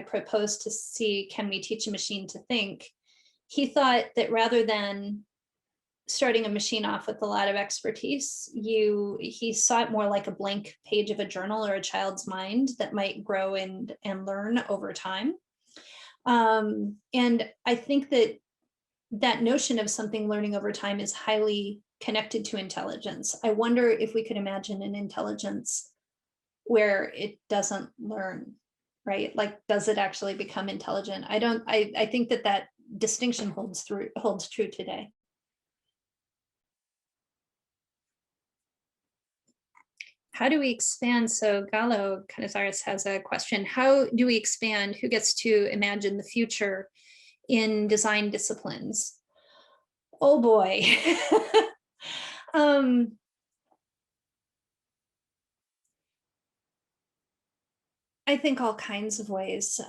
propose to see, can we teach a machine to think? He thought that rather than starting a machine off with a lot of expertise, he saw it more like a blank page of a journal or a child's mind that might grow and learn over time. And I think that notion of something learning over time is highly connected to intelligence. I wonder if we could imagine an intelligence where it doesn't learn, right? Like, does it actually become intelligent? I think that distinction holds true today. How do we expand? So Galo Canizares has a question. How do we expand? Who gets to imagine the future in design disciplines? Oh boy. I think all kinds of ways.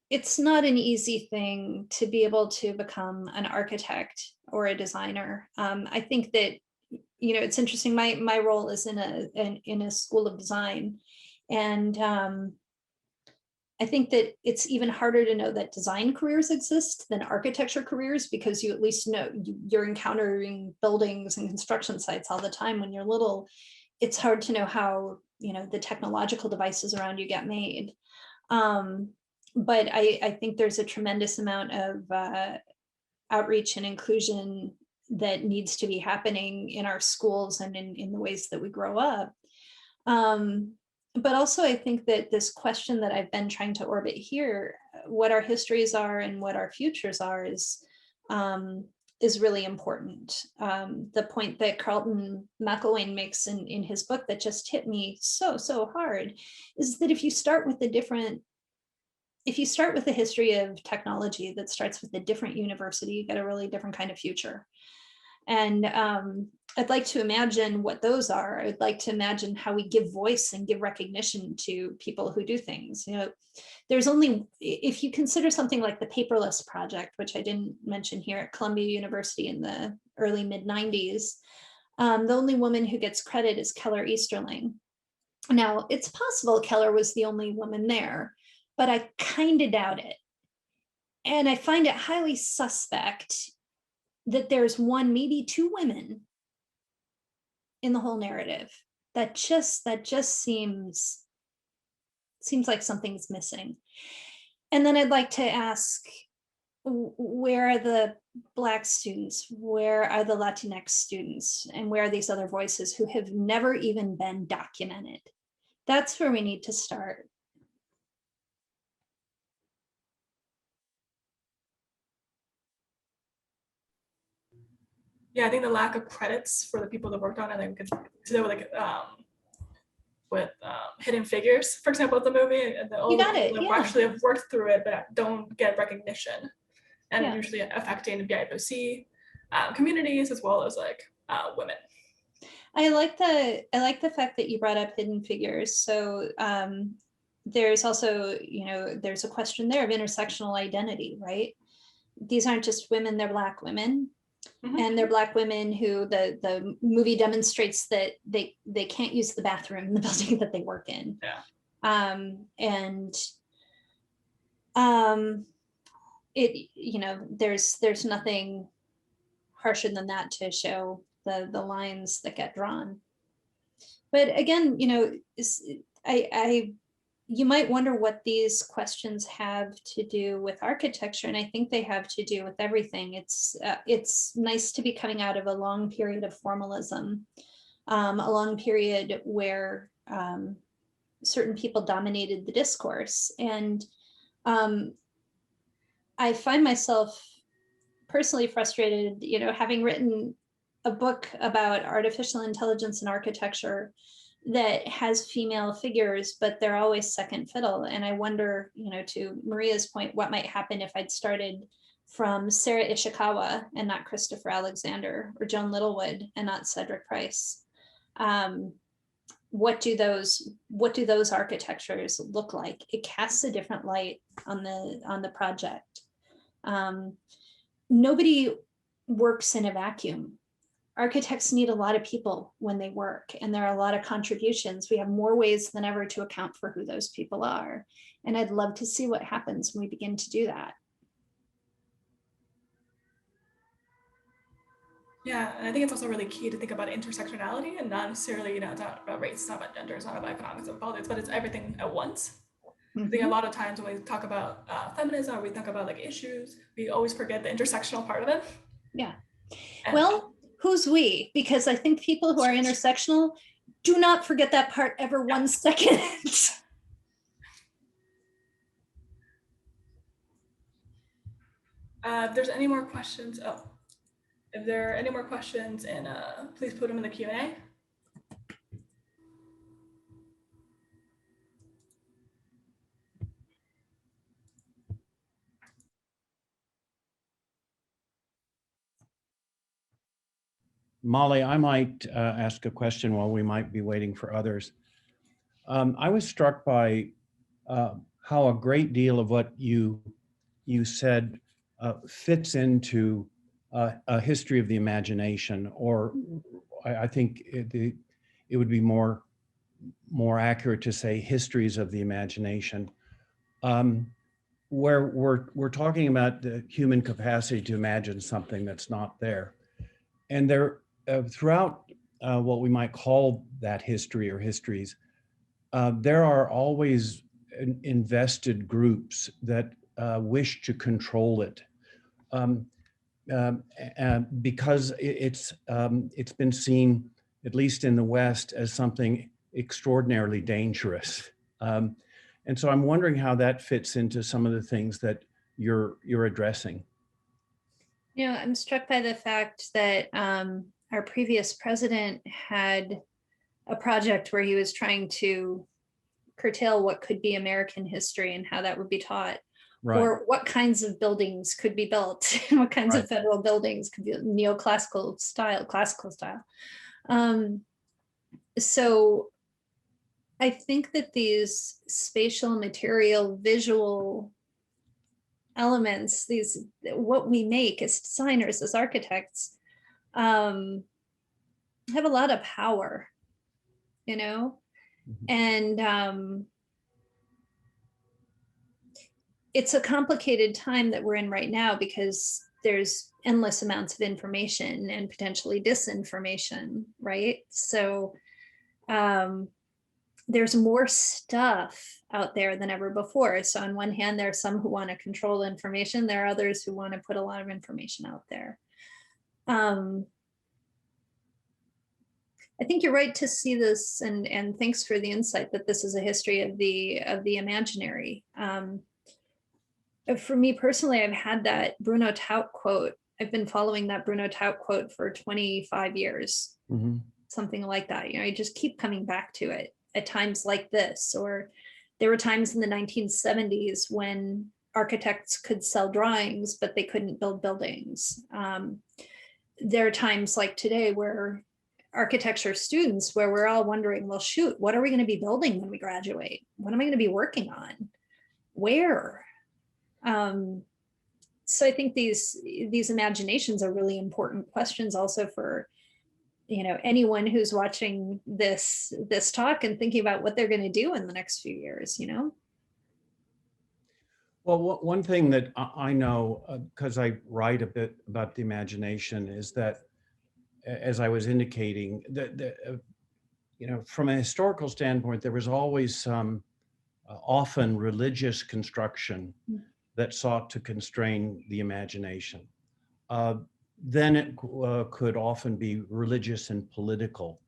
It's not an easy thing to be able to become an architect or a designer. I think that, it's interesting. My role is in a school of design, and I think that it's even harder to know that design careers exist than architecture careers, because you at least know you're encountering buildings and construction sites all the time when you're little. It's hard to know how the technological devices around you get made. But I think there's a tremendous amount of outreach and inclusion that needs to be happening in our schools and in the ways that we grow up. But also, I think that this question that I've been trying to orbit here, what our histories are and what our futures are, is really important. The point that Carlton McElwain makes in his book that just hit me so hard is that if you start with a history of technology that starts with a different university, you get a really different kind of future. And I'd like to imagine what those are. I'd like to imagine how we give voice and give recognition to people who do things. There's only, if you consider something like the Paperless Project, which I didn't mention here at Columbia University in the early mid-90s, the only woman who gets credit is Keller Easterling. Now, it's possible Keller was the only woman there, but I kind of doubt it. And I find it highly suspect that there's one, maybe two women in the whole narrative. That just seems like something's missing. And then I'd like to ask, where are the Black students? Where are the Latinx students? And where are these other voices who have never even been documented? That's where we need to start. Yeah, I think the lack of credits for the people that worked on it, and consider with Hidden Figures, for example, the movie, and You got it, yeah. Actually have worked through it but don't get recognition, and usually affecting BIPOC communities as well as women. I like the fact that you brought up Hidden Figures. So there's also, there's a question there of intersectional identity, right? These aren't just women, they're Black women. Mm-hmm. And they're Black women who the movie demonstrates that they can't use the bathroom in the building that they work in. Yeah. There's nothing harsher than that to show the lines that get drawn. But again, you might wonder what these questions have to do with architecture, and I think they have to do with everything. It's nice to be coming out of a long period of formalism, a long period where certain people dominated the discourse, and I find myself personally frustrated, having written a book about artificial intelligence and architecture that has female figures, but they're always second fiddle. And I wonder, to Maria's point, what might happen if I'd started from Sarah Ishikawa and not Christopher Alexander, or Joan Littlewood and not Cedric Price. What do those architectures look like? It casts a different light on the project. Nobody works in a vacuum. Architects need a lot of people when they work, and there are a lot of contributions. We have more ways than ever to account for who those people are. And I'd love to see what happens when we begin to do that. Yeah, and I think it's also really key to think about intersectionality and not necessarily, it's not about race, it's not about gender, it's not about economics and politics, but it's everything at once. Mm-hmm. I think a lot of times when we talk about feminism, or we think about issues, we always forget the intersectional part of it. Yeah. And who's we? Because I think people who are intersectional Do not forget that part ever 1 second. If there's any more questions, if there are any more questions, and please put them in the Q&A. Molly, I might ask a question while we might be waiting for others. I was struck by how a great deal of what you said fits into a history of the imagination, or I think it would be more accurate to say histories of the imagination, where we're talking about the human capacity to imagine something that's not there. And there, throughout what we might call that history or histories, there are always invested groups that wish to control it, because it's been seen, at least in the West, as something extraordinarily dangerous. And so I'm wondering how that fits into some of the things that you're addressing. You know, I'm struck by the fact that our previous president had a project where he was trying to curtail what could be American history and how that would be taught, Right. or what kinds of buildings could be built, what kinds of federal buildings could be neoclassical style, classical style. So I think that these spatial, material, visual elements, these, what we make as designers, as architects, have a lot of power, you know? And it's a complicated time that we're in right now, because there's endless amounts of information and potentially disinformation, right? So there's more stuff out there than ever before. So on one hand, there are some who want to control information. There are others who want to put a lot of information out there. I think you're right to see this, and thanks for the insight that this is a history of the imaginary. For me personally, I've had that Bruno Taut quote. I've been following that Bruno Taut quote for 25 years, something like that. You know, I just keep coming back to it at times like this. Or there were times in the 1970s when architects could sell drawings, but they couldn't build buildings. There are times like today where architecture students, where we're all wondering, well, shoot, what are we going to be building when we graduate? What am I going to be working on? Where? So I think these imaginations are really important questions also for, you know, anyone who's watching this talk and thinking about what they're going to do in the next few years, you know? Well, one thing that I know, because I write a bit about the imagination, is that, as I was indicating, that you know, from a historical standpoint, there was always some often religious construction that sought to constrain the imagination. Then it could often be religious and political.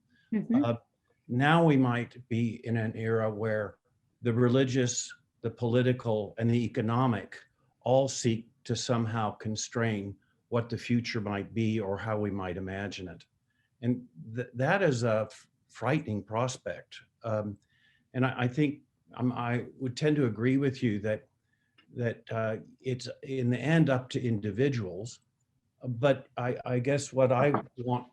Now we might be in an era where the religious, the political, and the economic all seek to somehow constrain what the future might be or how we might imagine it. And that is a frightening prospect. And I think I would tend to agree with you that it's in the end up to individuals. But I guess what I want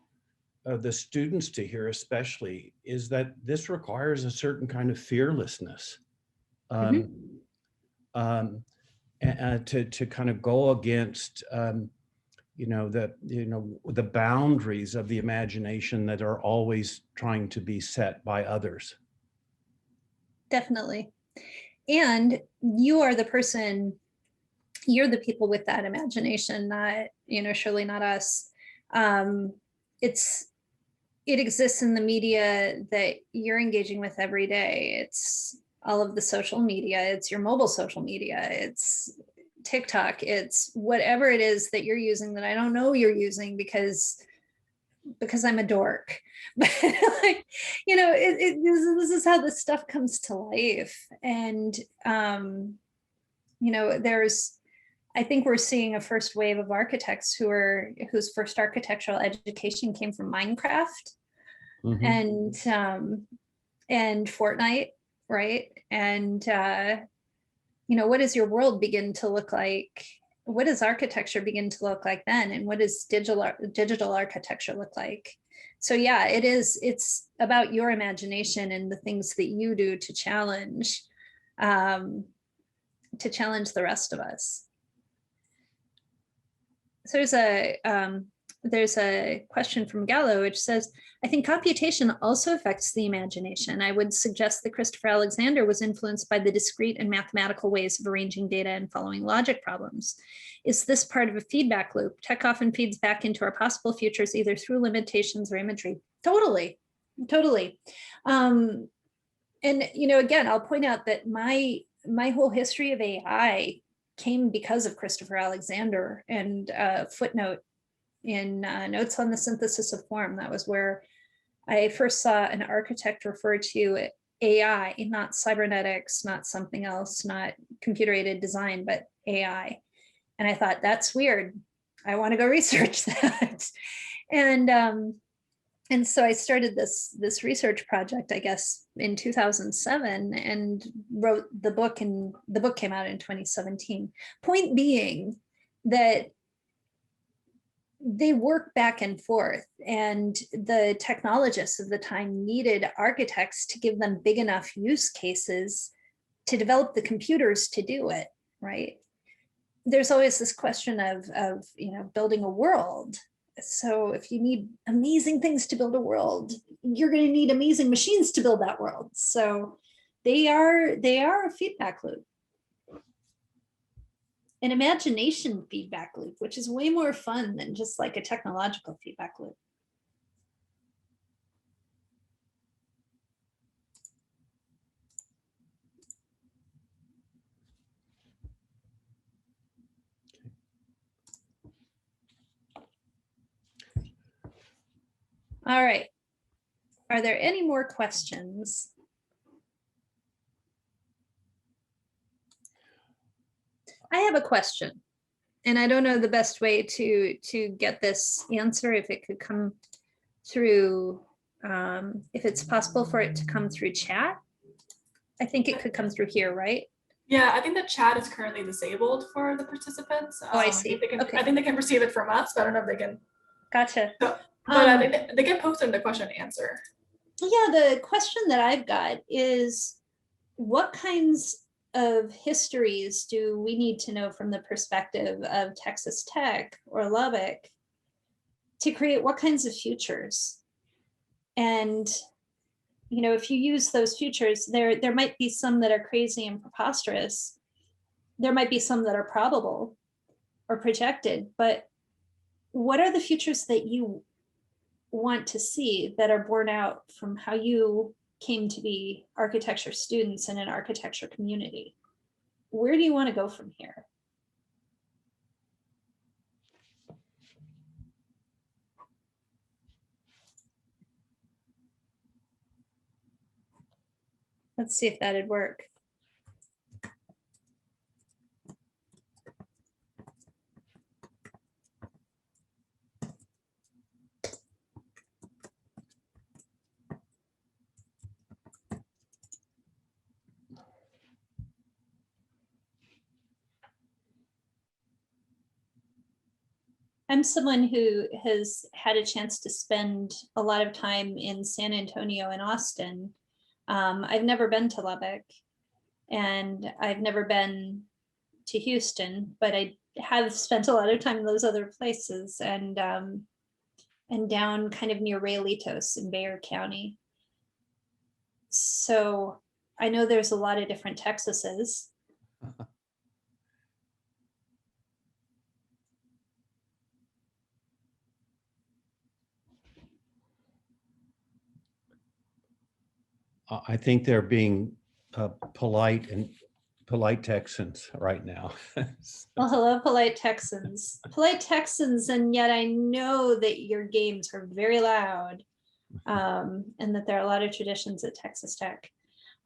the students to hear especially is that this requires a certain kind of fearlessness to kind of go against the boundaries of the imagination that are always trying to be set by others. Definitely. And you are the person, you're the people with that imagination, not, you know, surely not us. It exists in the media that you're engaging with every day. It's all of the social media, it's your mobile social media, it's TikTok, it's whatever it is that you're using that I don't know you're using, because because I'm a dork. But like, you know, this is how this stuff comes to life. And, you know, I think we're seeing a first wave of architects whose first architectural education came from Minecraft and Fortnite, right? And, you know, what does your world begin to look like? What does architecture begin to look like then? And what does digital architecture look like? So yeah, it's about your imagination and the things that you do to challenge the rest of us. So there's a question from Gallo, which says, I think computation also affects the imagination. I would suggest that Christopher Alexander was influenced by the discrete and mathematical ways of arranging data and following logic problems. Is this part of a feedback loop? Tech often feeds back into our possible futures, either through limitations or imagery. Totally, totally. And, you know, again, I'll point out that my whole history of AI came because of Christopher Alexander, and a footnote in Notes on the Synthesis of Form. That was where I first saw an architect refer to AI, not cybernetics, not something else, not computer-aided design, but AI. And I thought, that's weird. I want to go research that. And so I started this research project, I guess, in 2007, and wrote the book, and the book came out in 2017. Point being that they work back and forth, and the technologists of the time needed architects to give them big enough use cases to develop the computers to do it, right? There's always this question of you know, building a world. So if you need amazing things to build a world, you're going to need amazing machines to build that world. So they are a feedback loop. An imagination feedback loop, which is way more fun than just like a technological feedback loop. All right. Are there any more questions? I have a question, and I don't know the best way to get this answer, if it could come through, if it's possible for it to come through chat. I think it could come through here, right? Yeah, I think the chat is currently disabled for the participants. Oh, I see. I think they can receive it from us, but I don't know if they can. Gotcha. So, but I think they can post in the question and answer. Yeah, the question that I've got is, what kinds of histories do we need to know from the perspective of Texas Tech or Lubbock to create what kinds of futures? And, you know, if you use those futures, there might be some that are crazy and preposterous. There might be some that are probable or projected, but what are the futures that you want to see that are born out from how you came to be architecture students in an architecture community? Where do you want to go from here? Let's see if that'd work. I'm someone who has had a chance to spend a lot of time in San Antonio and Austin. I've never been to Lubbock, and I've never been to Houston, but I have spent a lot of time in those other places, and down kind of near Raylitos in Bexar County. So I know there's a lot of different Texases. I think they're being polite and polite Texans right now. Well, hello, polite Texans. Polite Texans, and yet I know that your games are very loud, and that there are a lot of traditions at Texas Tech.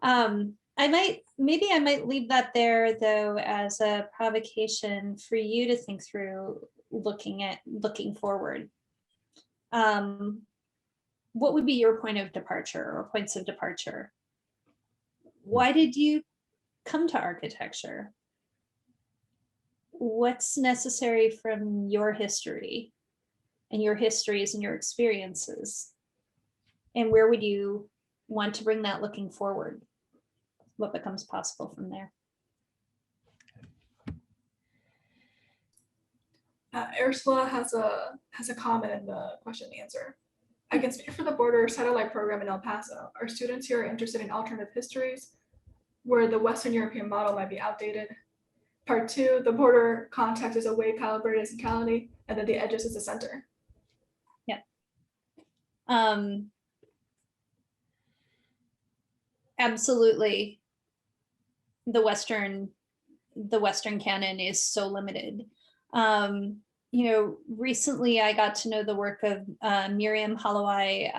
Maybe I might leave that there though as a provocation for you to think through looking forward. What would be your point of departure or points of departure? Why did you come to architecture? What's necessary from your history and your histories and your experiences? And where would you want to bring that looking forward? What becomes possible from there? Ursula has a comment in the question and answer. I can speak for the border satellite program in El Paso. Our students here are interested in alternative histories where the Western European model might be outdated. Part 2, the border context is a way calibrated as locality, and then the edges is the center. Yeah. Absolutely. The Western canon is so limited. Recently I got to know the work of Miriam Halawi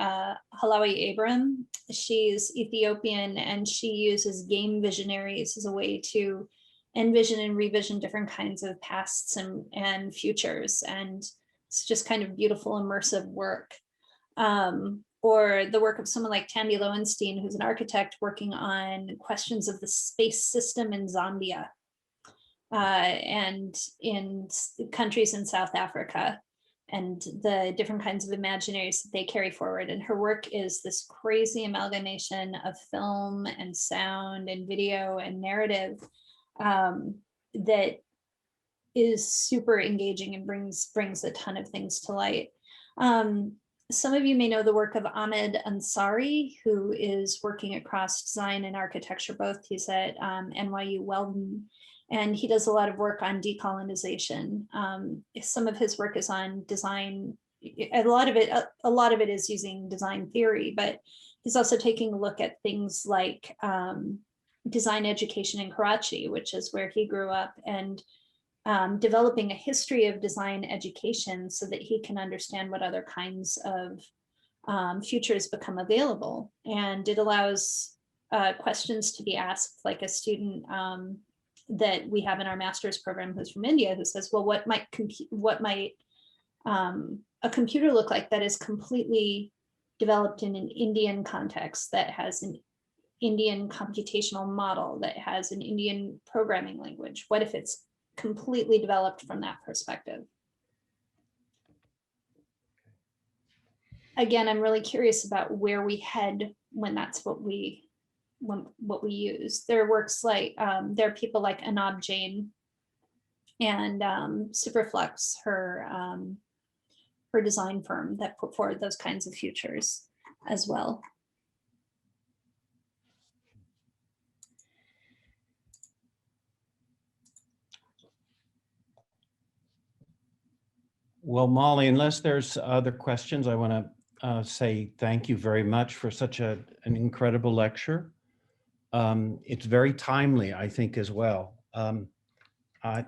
Abram. She's Ethiopian, and she uses game visionaries as a way to envision and revision different kinds of pasts and futures. And it's just kind of beautiful, immersive work. Or the work of someone like Tandy Lowenstein, who's an architect working on questions of the space system in Zambia. And in countries in South Africa, and the different kinds of imaginaries that they carry forward. And her work is this crazy amalgamation of film and sound and video and narrative that is super engaging and brings a ton of things to light. Some of you may know the work of Ahmed Ansari, who is working across design and architecture both. He's at NYU Weldon. And he does a lot of work on decolonization. Some of his work is on design. A lot of it is using design theory, but he's also taking a look at things like design education in Karachi, which is where he grew up, and developing a history of design education so that he can understand what other kinds of futures become available. And it allows questions to be asked, like a student that we have in our master's program who's from India, who says, well, what might a computer look like that is completely developed in an Indian context, that has an Indian computational model, that has an Indian programming language? What if it's completely developed from that perspective? Again, I'm really curious about where we head when that's what we use. There are works like, there are people like Anab Jain and Superflux, her design firm, that put forward those kinds of futures as well. Well, Molly, unless there's other questions, I want to say thank you very much for such an incredible lecture. It's very timely, I think, as well.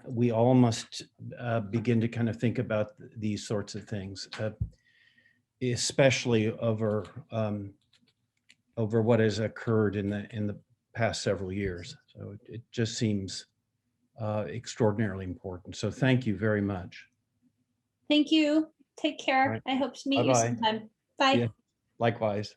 We all must begin to kind of think about these sorts of things, especially over what has occurred in the past several years. So it just seems extraordinarily important. So thank you very much. Thank you. Take care. Right. I hope to meet you Bye-bye. sometime. Bye. Yeah, likewise.